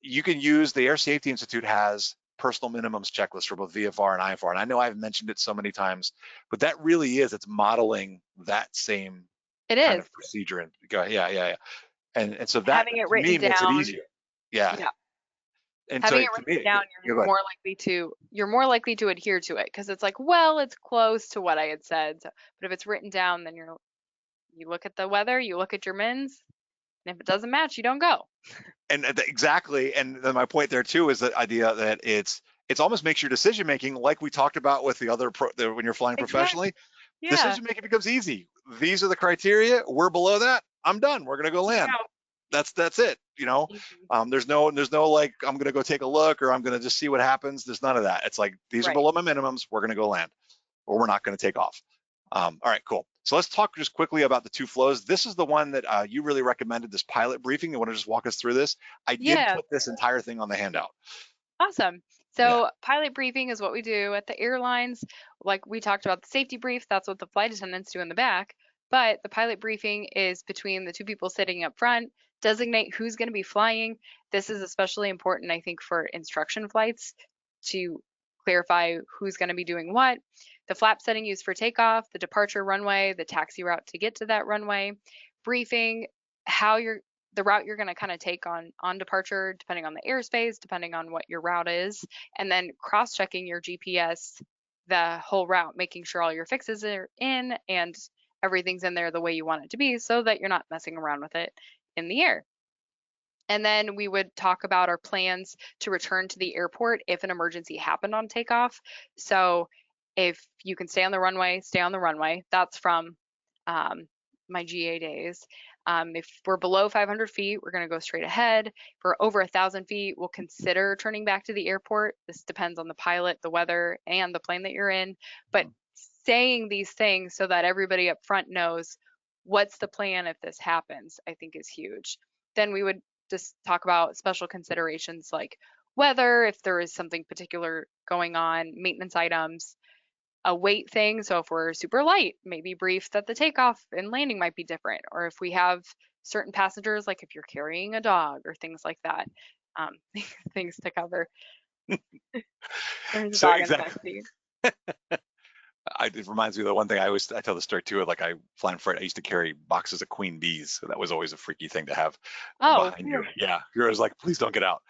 You can use the Air Safety Institute has personal minimums checklists for both VFR and IFR. And I know I've mentioned it so many times, but that really is, it's modeling that same It kind is. of procedure. And yeah. And so that Having it to me written makes it down. easier. Yeah. Yeah. And so Having it to written me, down, you're good. you're more likely to adhere to it because it's like, well, it's close to what I had said. So, but if it's written down, then you look at the weather, you look at your mins, and if it doesn't match, you don't go. And exactly. And then my point there too is the idea that it's almost makes your decision making like we talked about with the other when you're flying Exactly. professionally. Yeah. Decision making becomes easy. These are the criteria. We're below that. I'm done. We're gonna go land. Yeah. That's it. Easy. There's no like I'm gonna go take a look or I'm gonna just see what happens. There's none of that. It's like these are Right. below my minimums. We're gonna go land, or we're not gonna take off. All right, cool. So let's talk just quickly about the two flows. This is the one that you really recommended, this pilot briefing. You want to just walk us through this? I did Yeah. put this entire thing on the handout. Awesome. Yeah. So pilot briefing is what we do at the airlines. Like we talked about the safety brief, that's what the flight attendants do in the back. But the pilot briefing is between the two people sitting up front, designate who's going to be flying. This is especially important, I think, for instruction flights to clarify who's going to be doing what, the flap setting used for takeoff, the departure runway, the taxi route to get to that runway, briefing, the route you're going to kind of take on departure, depending on the airspace, depending on what your route is, and then cross-checking your GPS the whole route, making sure all your fixes are in and everything's in there the way you want it to be so that you're not messing around with it in the air. And then we would talk about our plans to return to the airport if an emergency happened on takeoff. So if you can stay on the runway, stay on the runway. That's from my GA days. If we're below 500 feet, we're going to go straight ahead. If we're over 1,000 feet, we'll consider turning back to the airport. This depends on the pilot, the weather, and the plane that you're in. But saying these things so that everybody up front knows what's the plan if this happens, I think is huge. Then we would just talk about special considerations like weather, if there is something particular going on, maintenance items, a weight thing. So if we're super light, maybe brief that the takeoff and landing might be different. Or if we have certain passengers, like if you're carrying a dog or things like that, things to cover. There's a So dog in the exactly. backseat. It reminds me of the one thing I tell the story too. Like I flying freight, I used to carry boxes of queen bees. So that was always a freaky thing to have Oh, behind you. Yeah, you're always like, please don't get out.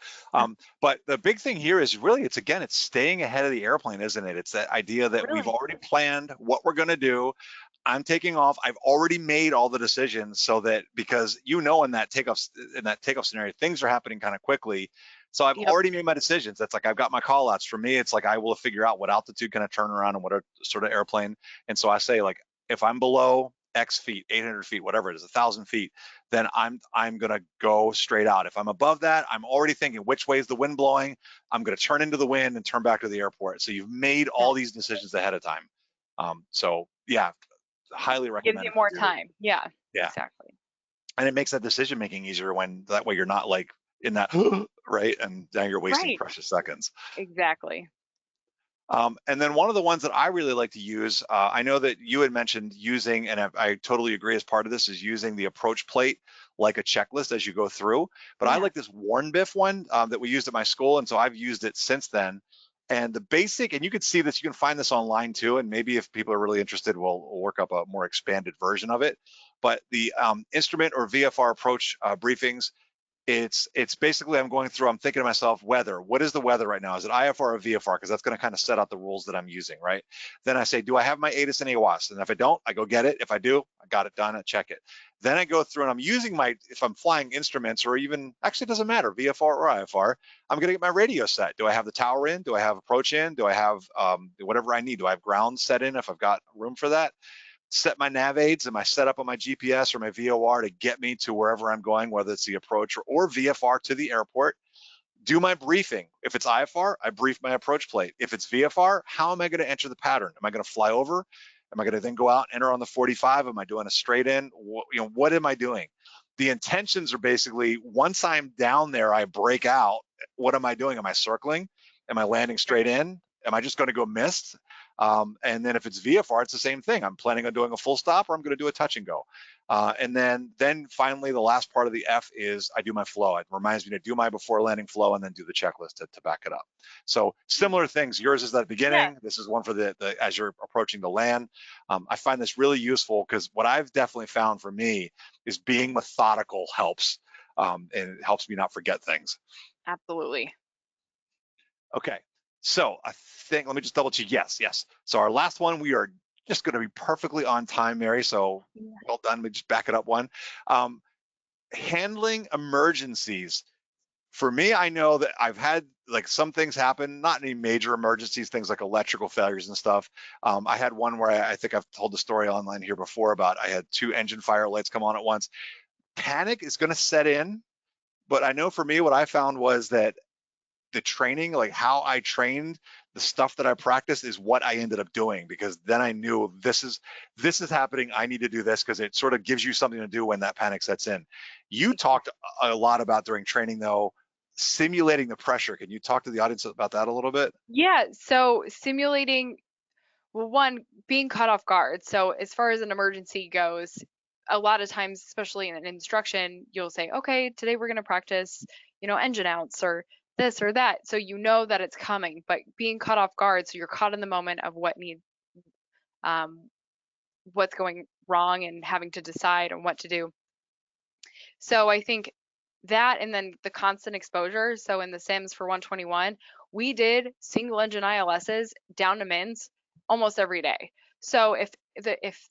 But the big thing here is really, it's staying ahead of the airplane, isn't it? It's that idea that we've really? already planned what we're going to do. I'm taking off. I've already made all the decisions so that, because in that takeoff scenario, things are happening kind of quickly. So I've Yep. already made my decisions. That's like, I've got my call outs. For me, it's like I will figure out what altitude can I turn around and what sort of airplane. And so I say, like, if I'm below X feet, 800 feet, whatever it is, 1,000 feet, then I'm gonna go straight out. If I'm above that, I'm already thinking, which way is the wind blowing? I'm gonna turn into the wind and turn back to the airport. So you've made all these decisions ahead of time. So yeah, highly Gives you recommend if more you do. time. Yeah, Yeah, exactly. and it makes that decision making easier when that way you're not like in that right, and now you're wasting Right, precious seconds. exactly. And then one of the ones that I really like to use, I know that you had mentioned using, and I totally agree as part of this, is using the approach plate like a checklist as you go through. But I Yeah, like this Warn Biff one that we used at my school, and so I've used it since then. And the basic, and you can see this, you can find this online too, and maybe if people are really interested, we'll work up a more expanded version of it. But the instrument or VFR approach briefings, it's basically, I'm going through, I'm thinking to myself, weather, what is the weather right now? Is it IFR or VFR? Because that's going to kind of set out the rules that I'm using, right? Then I say, do I have my ATIS and AWAS? And if I don't, I go get it. If I do, I got it done, I check it. Then I go through and I'm using if I'm flying instruments, or even, actually it doesn't matter, VFR or IFR, I'm going to get my radio set. Do I have the tower in? Do I have approach in? Do I have whatever I need? Do I have ground set in if I've got room for that? Set my nav aids and my setup on my GPS or my VOR to get me to wherever I'm going, whether it's the approach or VFR to the airport. Do my briefing. If it's IFR, I brief my approach plate. If it's VFR, how am I going to enter the pattern? Am I going to fly over? Am I going to then go out and enter on the 45? Am I doing a straight in? What am I doing? The intentions are basically, once I'm down there, I break out. What am I doing? Am I circling? Am I landing straight in? Am I just going to go missed? And then if it's VFR, it's the same thing. I'm planning on doing a full stop, or I'm going to do a touch and go. And then finally, the last part of the F is I do my flow. It reminds me to do my before landing flow and then do the checklist to back it up. So similar things. Yours is at the beginning. yeah, This is one for the as you're approaching the land. I find this really useful because what I've definitely found for me is being methodical helps, and it helps me not forget things. absolutely. Okay, so I think, let me just double check. Yes. So our last one, we are just going to be perfectly on time, Mary. So Yeah. well done. We just back it up one. Handling emergencies. For me, I know that I've had like some things happen, not any major emergencies, things like electrical failures and stuff. I had one where I think I've told the story online here before about I had 2 engine fire lights come on at once. Panic is going to set in, but I know for me, what I found was that the training, like how I trained, the stuff that I practiced is what I ended up doing, because then I knew this is happening. I need to do this, because it sort of gives you something to do when that panic sets in. You talked a lot about during training though, simulating the pressure. Can you talk to the audience about that a little bit? Yeah, so simulating, well, one, being caught off guard. So as far as an emergency goes, a lot of times, especially in an instruction, you'll say, okay, today we're going to practice, engine outs, or this or that. So you know that it's coming, but being caught off guard, so you're caught in the moment of what's going wrong and having to decide on what to do. So I think that, and then the constant exposure. So in the sims for 121, we did single engine ILSs down to mins almost every day. So if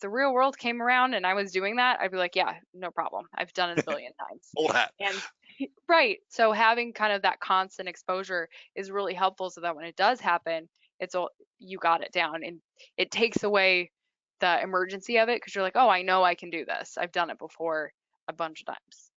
the real world came around and I was doing that, I'd be like, yeah, no problem. I've done it a billion times. Old hat. And right. So having kind of that constant exposure is really helpful so that when it does happen, you got it down, and it takes away the emergency of it because you're like, oh, I know I can do this. I've done it before a bunch of times.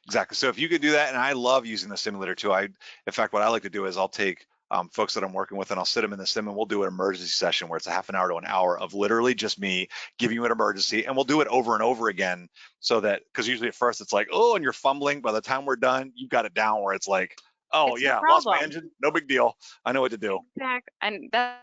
Exactly. So if you could do that, and I love using the simulator too. In fact, what I like to do is I'll take folks that I'm working with and I'll sit them in the sim and we'll do an emergency session where it's a half an hour to an hour of literally just me giving you an emergency, and we'll do it over and over again so that, because usually at first it's like, oh, and you're fumbling. By the time we're done, you've got it down where it's like, oh It's no yeah, lost my problem. engine, no big deal. I know what to do. Exactly. And that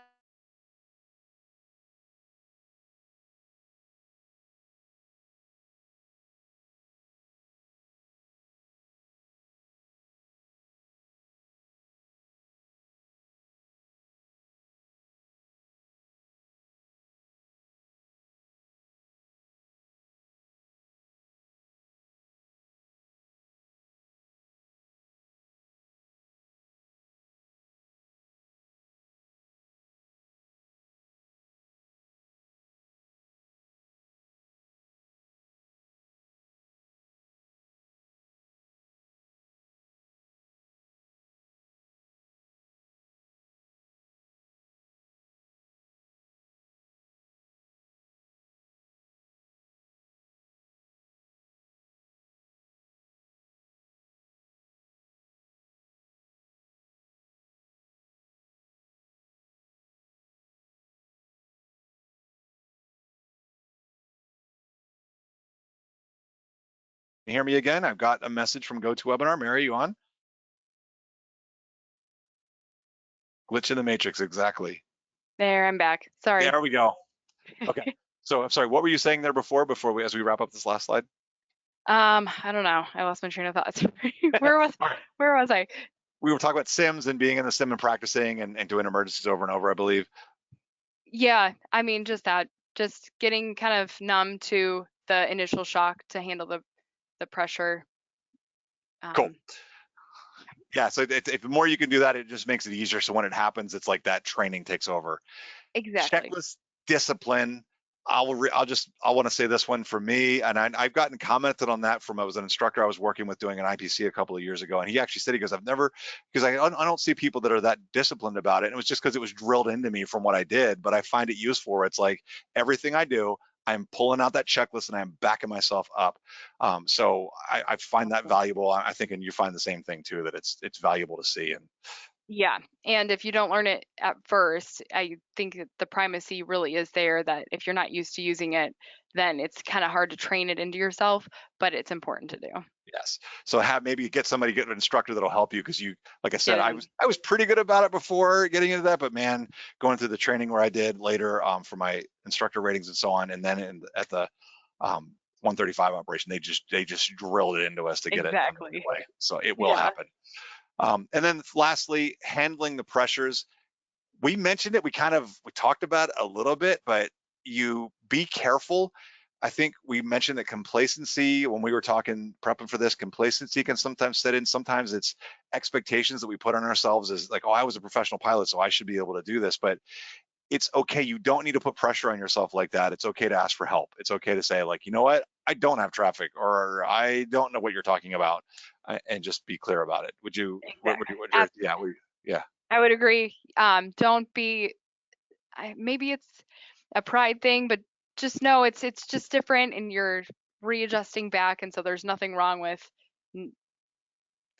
You hear me again? I've got a message from GoToWebinar. Mary, you on? Glitch in the matrix, exactly. there, I'm back. Sorry. There we go. Okay. So I'm sorry, what were you saying there before as we wrap up this last slide? I don't know. I lost my train of thought. Where was I? We were talking about sims and being in the sim and practicing and doing emergencies over and over, I believe. Yeah, I mean, just getting kind of numb to the initial shock to handle the pressure. Cool. Yeah, so if the more you can do that, it just makes it easier. So when it happens, it's like that training takes over. Exactly. Checklist discipline. I want to say this one for me, and I've gotten commented on that from, I was an instructor I was working with doing an IPC a couple of years ago, and he actually said, he goes, because I don't see people that are that disciplined about it. And it was just because it was drilled into me from what I did, but I find it useful. It's like everything I do, I'm pulling out that checklist and I'm backing myself up. So I find that valuable. I think, and you find the same thing too, that it's valuable to see. And Yeah, and if you don't learn it at first, I think that the primacy really is there, that if you're not used to using it, then it's kind of hard to train it into yourself, but it's important to do. yes. So maybe get an instructor that'll help you, because you, like I said, Get I it. was pretty good about it before getting into that, but man, going through the training where I did later for my instructor ratings and so on, and then at the 135 operation, they just drilled it into us to get it done the Exactly. way. So it will Yeah. happen. And then lastly, handling the pressures. We mentioned it, we talked about it a little bit, but you be careful. I think we mentioned that complacency, when we were prepping for this, complacency can sometimes set in. Sometimes it's expectations that we put on ourselves as like, oh, I was a professional pilot, so I should be able to do this. But it's okay. You don't need to put pressure on yourself like that. It's okay to ask for help. It's okay to say, like, you know what, I don't have traffic, or I don't know what you're talking about, and just be clear about it. Would you? Exactly. Yeah. I would agree. Don't be, maybe it's a pride thing, but just know it's just different, and you're readjusting back, and so there's nothing wrong with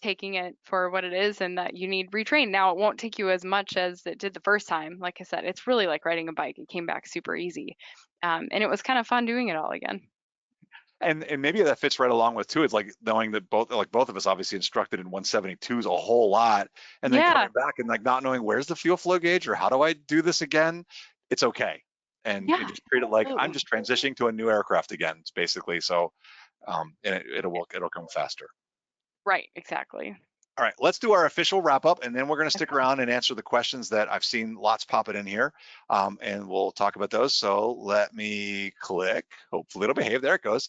taking it for what it is, and that you need retrain. Now, it won't take you as much as it did the first time. Like I said, it's really like riding a bike. It came back super easy, and it was kind of fun doing it all again. And maybe that fits right along with too. It's like knowing that both of us obviously instructed in 172s a whole lot, and then Yeah. coming back and like not knowing where's the fuel flow gauge or how do I do this again. It's okay, and Yeah, just treat it like I'm absolutely. just transitioning to a new aircraft again. It's basically so, and it'll come faster. Right, exactly. All right, let's do our official wrap up, and then we're going to stick around and answer the questions that I've seen lots popping in here, and we'll talk about those. So let me click. Hopefully it'll behave. There it goes.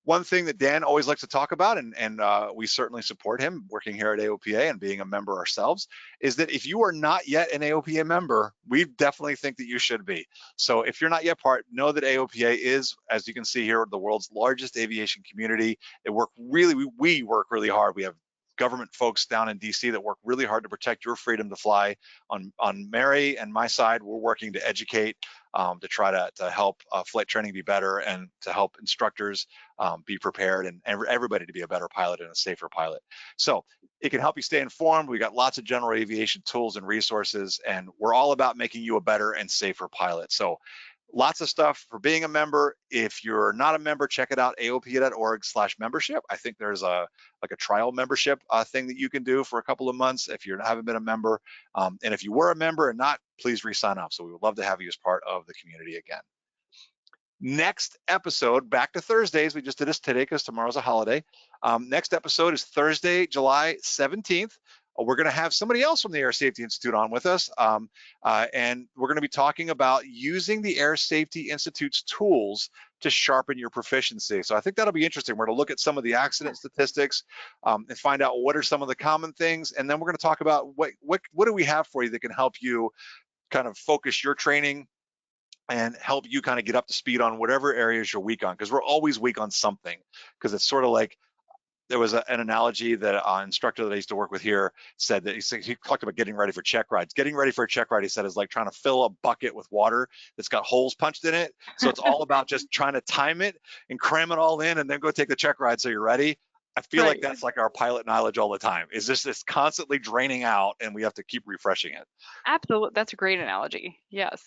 One thing that Dan always likes to talk about, and we certainly support him working here at AOPA and being a member ourselves, is that if you are not yet an AOPA member, we definitely think that you should be. So if you're not yet part, know that AOPA is, as you can see here, the world's largest aviation community. We work really hard. We have government folks down in DC that work really hard to protect your freedom to fly. On Mary and my side, we're working to educate, to try to help flight training be better and to help instructors be prepared and everybody to be a better pilot and a safer pilot. So it can help you stay informed. We got lots of general aviation tools and resources, and we're all about making you a better and safer pilot. So lots of stuff for being a member. If you're not a member, check it out, aopa.org/membership. I think there's a trial membership thing that you can do for a couple of months if you haven't been a member. And if you were a member and not, please re-sign up. So we would love to have you as part of the community again. Next episode, back to Thursdays. We just did this today because tomorrow's a holiday. Next episode is Thursday, July 17th. We're going to have somebody else from the Air Safety Institute on with us, and we're going to be talking about using the Air Safety Institute's tools to sharpen your proficiency. So I think that'll be interesting. We're going to look at some of the accident statistics and find out what are some of the common things, and then we're going to talk about what do we have for you that can help you kind of focus your training and help you kind of get up to speed on whatever areas you're weak on, because we're always weak on something. Because it's sort of like, there was an analogy that an instructor that I used to work with here said that he talked about getting ready for check rides. Getting ready for a check ride, he said, is like trying to fill a bucket with water that's got holes punched in it. So it's all about just trying to time it and cram it all in and then go take the check ride so you're ready. I feel like that's like our pilot knowledge all the time. Is just it's constantly draining out and we have to keep refreshing it. Absolutely. That's a great analogy. Yes.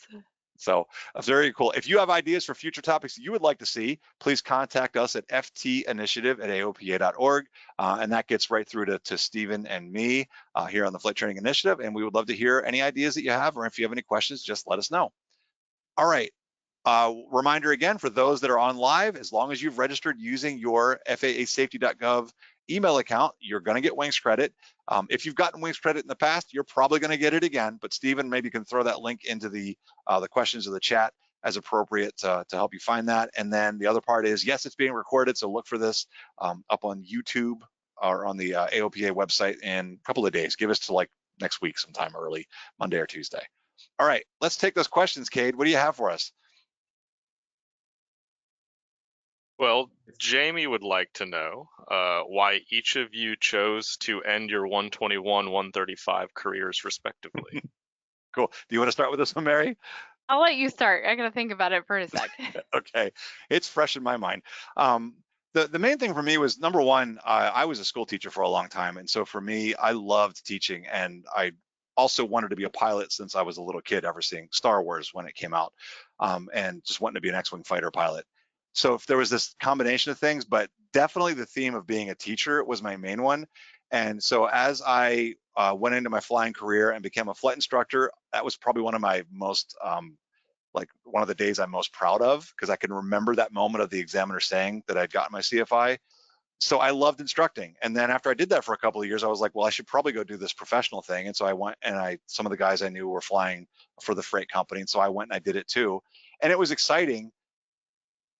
So very cool. If you have ideas for future topics that you would like to see, please contact us at ftinitiative@aopa.org. And that gets right through to Stephen and me here on the Flight Training Initiative. And we would love to hear any ideas that you have, or if you have any questions, just let us know. All right. Reminder again, for those that are on live, as long as you've registered using your FAAsafety.gov email account, you're going to get wings credit. If you've gotten wings credit in the past, you're probably going to get it again, but Stephen maybe can throw that link into the questions of the chat as appropriate to help you find that. And then the other part is, yes, it's being recorded, so look for this up on YouTube or on the AOPA website in a couple of days. Give us to like next week sometime early, Monday or Tuesday. All right, let's take those questions, Cade. What do you have for us? Well, Jamie would like to know why each of you chose to end your 121, 135 careers respectively. Cool. Do you want to start with this one, Mary? I'll let you start. I got to think about it for a sec. Okay, it's fresh in my mind. The main thing for me was, number one, I was a school teacher for a long time, and so for me, I loved teaching, and I also wanted to be a pilot since I was a little kid, ever seeing Star Wars when it came out, and just wanting to be an X-wing fighter pilot. So if there was this combination of things, but definitely the theme of being a teacher was my main one. And so as I went into my flying career and became a flight instructor, that was probably one of my most like one of the days I'm most proud of, because I can remember that moment of the examiner saying that I'd gotten my CFI. So I loved instructing. And then after I did that for a couple of years, I was like, well, I should probably go do this professional thing. And so I went, and some of the guys I knew were flying for the freight company. And so I went and I did it too. And it was exciting,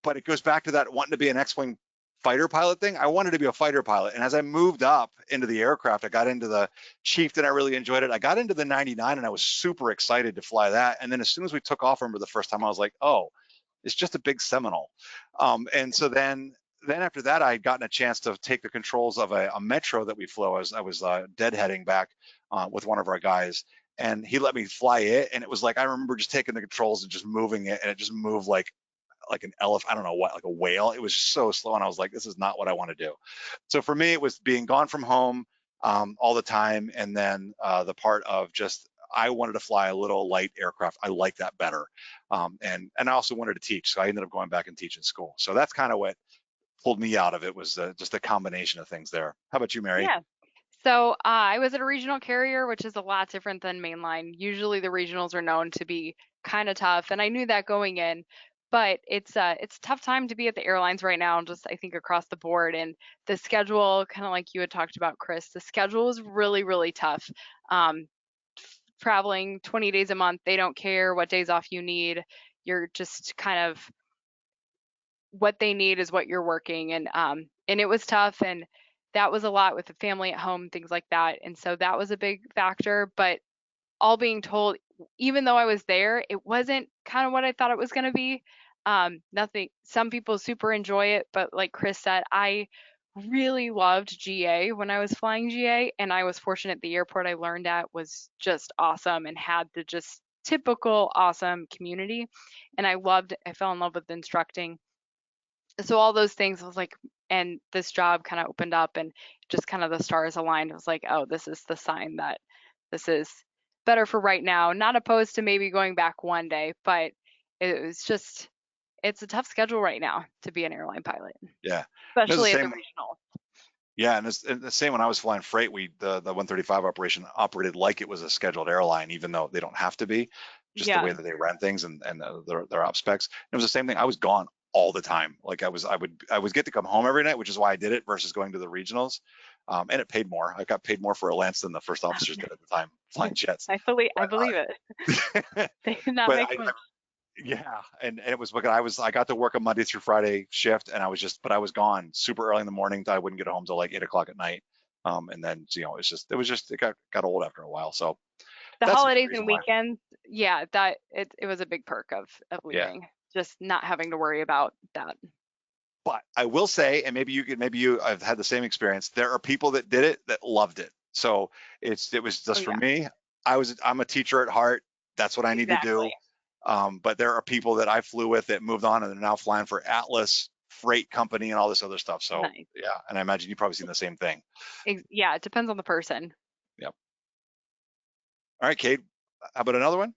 but it goes back to that wanting to be an X-wing fighter pilot thing. I wanted to be a fighter pilot. And as I moved up into the aircraft, I got into the Chieftain. I really enjoyed it. I got into the 99 and I was super excited to fly that. And then as soon as we took off from the first time, I was like, oh, it's just a big Seminole. And so then after that, I had gotten a chance to take the controls of a Metro that we flew. I was deadheading back with one of our guys, and he let me fly it. And it was like, I remember just taking the controls and just moving it, and it just moved like an elephant, I don't know what, like a whale. It was so slow, and I was like, this is not what I want to do. So for me, it was being gone from home all the time, and then the part of just, I wanted to fly a little light aircraft. I like that better, and I also wanted to teach, so I ended up going back and teaching school. So that's kind of what pulled me out of it, was just a combination of things there. How about you, Mary? Yeah. So I was at a regional carrier, which is a lot different than mainline. Usually the regionals are known to be kind of tough, and I knew that going in. but it's a tough time to be at the airlines right now, just I think across the board. And the schedule, kind of like you had talked about, Chris, the schedule is really, really tough. Traveling 20 days a month, they don't care what days off you need. You're just kind of, what they need is what you're working. And it was tough, and that was a lot with the family at home, things like that. And so that was a big factor. But all being told, even though I was there, it wasn't kind of what I thought it was going to be. Nothing, some people super enjoy it, but like Chris said, I really loved GA when I was flying GA, and I was fortunate the airport I learned at was just awesome and had the just typical awesome community. And I fell in love with instructing. So all those things, I was like, and this job kind of opened up, and just kind of the stars aligned. I was like, oh, this is the sign that this is better for right now. Not opposed to maybe going back one day, but it was just, it's a tough schedule right now to be an airline pilot, Yeah. especially at the regional. Yeah, and it's the same when I was flying freight. The 135 operation operated like it was a scheduled airline, even though they don't have to be, just the Yeah. way that they ran things and their op specs. It was the same thing. I was gone all the time. Like I would get to come home every night, which is why I did it versus going to the regionals. And it paid more. I got paid more for a Lance than the first officers did at the time flying jets. I believe it. They did not make much. Yeah, and it was because I got to work a Monday through Friday shift, and I was gone super early in the morning. I wouldn't get home till like 8 o'clock at night. And then it got old after a while. So The that's holidays the and why. weekends, yeah, that it was a big perk of leaving, just not having to worry about that. But I will say, and maybe you I've had the same experience. There are people that did it that loved it. So it was just for me. I'm a teacher at heart. That's what I need to do. But there are people that I flew with that moved on and they're now flying for Atlas Freight Company and all this other stuff. So Nice. yeah, and I imagine you've probably seen the same thing. Yeah, it depends on the person. Yep. All right, Kate, how about another one?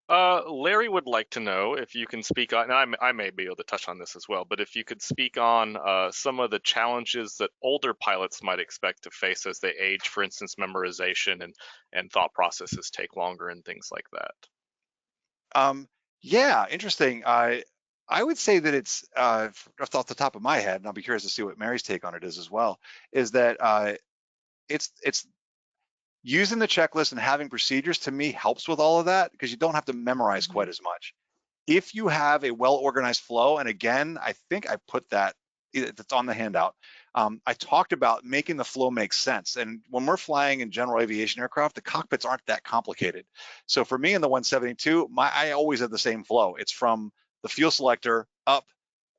Larry would like to know if you can speak on, and I may be able to touch on this as well, but if you could speak on some of the challenges that older pilots might expect to face as they age, for instance, memorization and thought processes take longer and things like that. Yeah, interesting. I would say that it's off the top of my head, and I'll be curious to see what Mary's take on it is as well, is that it's using the checklist and having procedures to me helps with all of that because you don't have to memorize quite as much. If you have a well-organized flow, and again, I think I put that, it's on the handout. I talked about making the flow make sense. And when we're flying in general aviation aircraft, the cockpits aren't that complicated. So for me in the 172, I always have the same flow. It's from the fuel selector up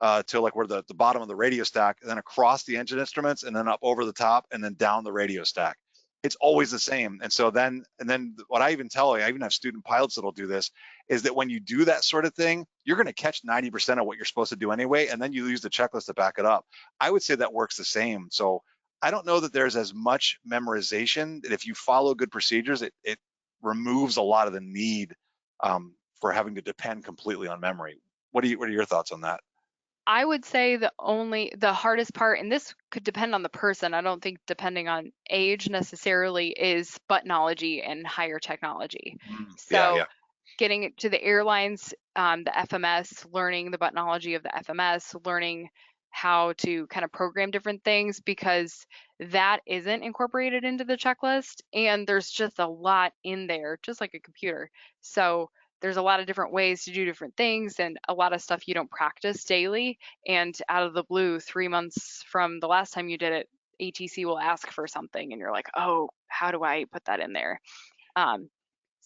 to like where the bottom of the radio stack, and then across the engine instruments, and then up over the top, and then down the radio stack. It's always the same. And so then what I even tell you, I even have student pilots that'll do this, is that when you do that sort of thing, you're going to catch 90% of what you're supposed to do anyway, and then you use the checklist to back it up. I would say that works the same. So I don't know that there's as much memorization, that if you follow good procedures, it removes a lot of the need for having to depend completely on memory. What are your thoughts on that? I would say the hardest part, and this could depend on the person, I don't think depending on age necessarily, is buttonology and higher technology. So getting to the airlines, the FMS, learning the buttonology of the FMS, learning how to kind of program different things, because that isn't incorporated into the checklist, and there's just a lot in there, just like a computer. So there's a lot of different ways to do different things, and a lot of stuff you don't practice daily. And out of the blue, 3 months from the last time you did it, ATC will ask for something, and you're like, oh, how do I put that in there?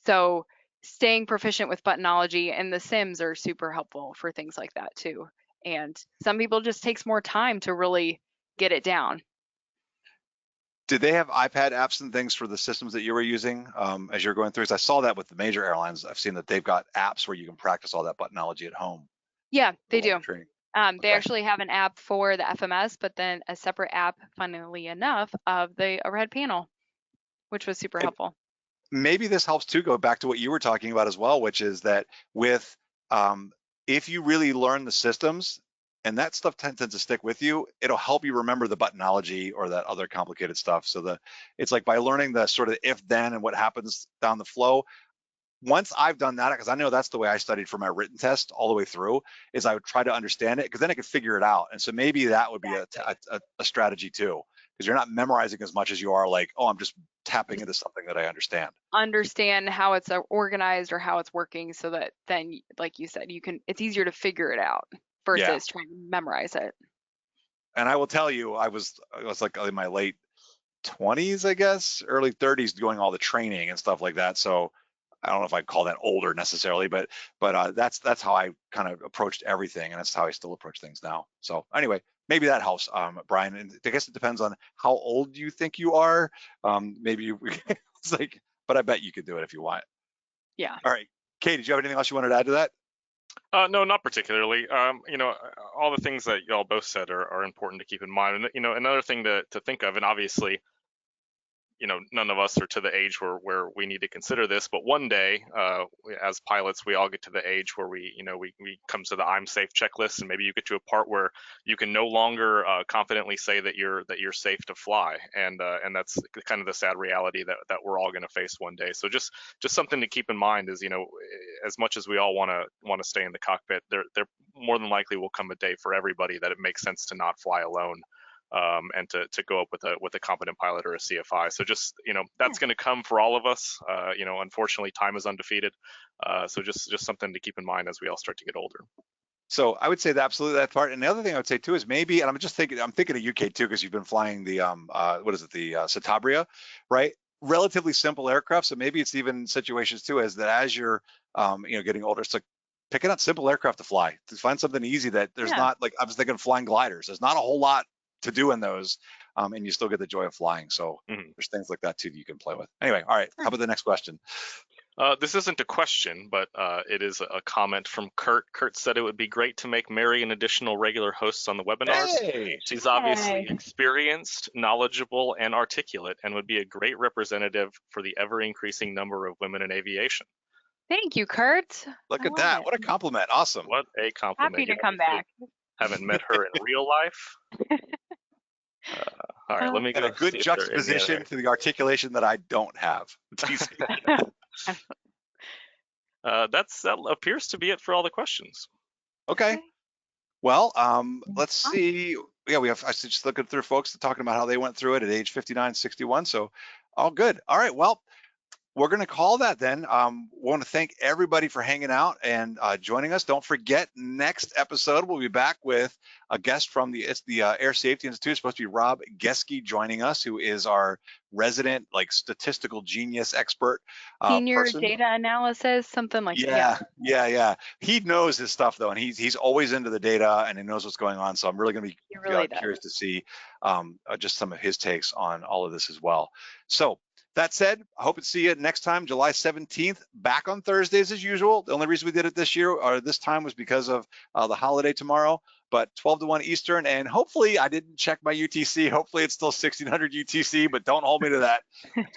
So staying proficient with buttonology, and the sims are super helpful for things like that too. And some people just takes more time to really get it down. Did they have iPad apps and things for the systems that you were using as you're going through? Because I saw that with the major airlines. I've seen that they've got apps where you can practice all that buttonology at home. Yeah, they do. They Okay. actually have an app for the FMS, but then a separate app, funnily enough, of the overhead panel, which was super helpful. Maybe this helps to go back to what you were talking about as well, which is that with if you really learn the systems, and that stuff tends to stick with you, it'll help you remember the buttonology or that other complicated stuff. So it's like by learning the sort of if then and what happens down the flow, once I've done that, because I know that's the way I studied for my written test all the way through, is I would try to understand it, because then I could figure it out. And so maybe that would be a strategy too, because you're not memorizing as much as you are like, oh, I'm just tapping into something that I understand. Understand how it's organized or how it's working, so that then, like you said, it's easier to figure it out versus trying to memorize it. And I will tell you, I was like in my late 20s, I guess, early 30s, doing all the training and stuff like that. So I don't know if I'd call that older necessarily, but that's how I kind of approached everything, and that's how I still approach things now. So anyway, maybe that helps, Brian. And I guess it depends on how old you think you are. Maybe it's like, but I bet you could do it if you want. Yeah. All right, Kate, did you have anything else you wanted to add to that? No, not particularly. All the things that y'all both said are important to keep in mind. And, another thing to think of, and obviously, none of us are to the age where we need to consider this, but one day, as pilots, we all get to the age where we come to the I'm safe checklist, and maybe you get to a part where you can no longer confidently say that you're safe to fly, and that's kind of the sad reality that we're all going to face one day. So just something to keep in mind is, as much as we all want to stay in the cockpit, there more than likely will come a day for everybody that it makes sense to not fly alone. And to go up with a competent pilot or a CFI. So just, that's going to come for all of us. Unfortunately, time is undefeated. So just something to keep in mind as we all start to get older. So I would say that absolutely that part. And the other thing I would say too is maybe, and I'm thinking of UK too, because you've been flying the the Citabria, right? Relatively simple aircraft. So maybe it's even situations too, as you're getting older, it's like picking out simple aircraft to fly, to find something easy that there's not, like I was thinking of flying gliders. There's not a whole lot to do in those, and you still get the joy of flying. So there's things like that too that you can play with. Anyway, all right, how about the next question? This isn't a question, but it is a comment from Kurt. Kurt said it would be great to make Mary an additional regular host on the webinars. Hey! She's obviously experienced, knowledgeable, and articulate, and would be a great representative for the ever-increasing number of women in aviation. Thank you, Kurt. Look at that. What a compliment. Awesome. What a compliment. Happy to come back. Haven't met her in real life. All right, let me go. And a good juxtaposition to the articulation that I don't have. That appears to be it for all the questions. Okay. Well, let's see. Yeah, I was just looking through folks talking about how they went through it at age 59, 61. So all good. All right. Well, we're going to call that then. We want to thank everybody for hanging out and joining us. Don't forget, next episode, we'll be back with a guest from the Air Safety Institute. It's supposed to be Rob Geske joining us, who is our resident, statistical genius expert. Senior data analysis, something like that. Yeah. He knows his stuff, though, and he's always into the data, and he knows what's going on. So I'm really going to be curious to see just some of his takes on all of this as well. So that said, I hope to see you next time, July 17th, back on Thursdays as usual. The only reason we did it this year or this time was because of the holiday tomorrow, but 12 to 1 Eastern. And hopefully, I didn't check my UTC. Hopefully, it's still 1600 UTC, but don't hold me to that.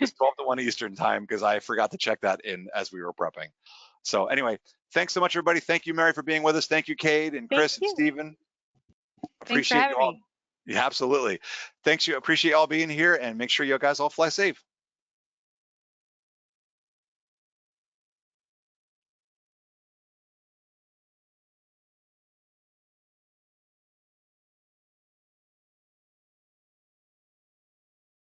Just 12 to 1 Eastern time, because I forgot to check that in as we were prepping. So anyway, thanks so much, everybody. Thank you, Mary, for being with us. Thank you, Cade and Chris and Stephen. Appreciate you all. Yeah, absolutely. Thanks. Appreciate you all being here, and make sure you guys all fly safe.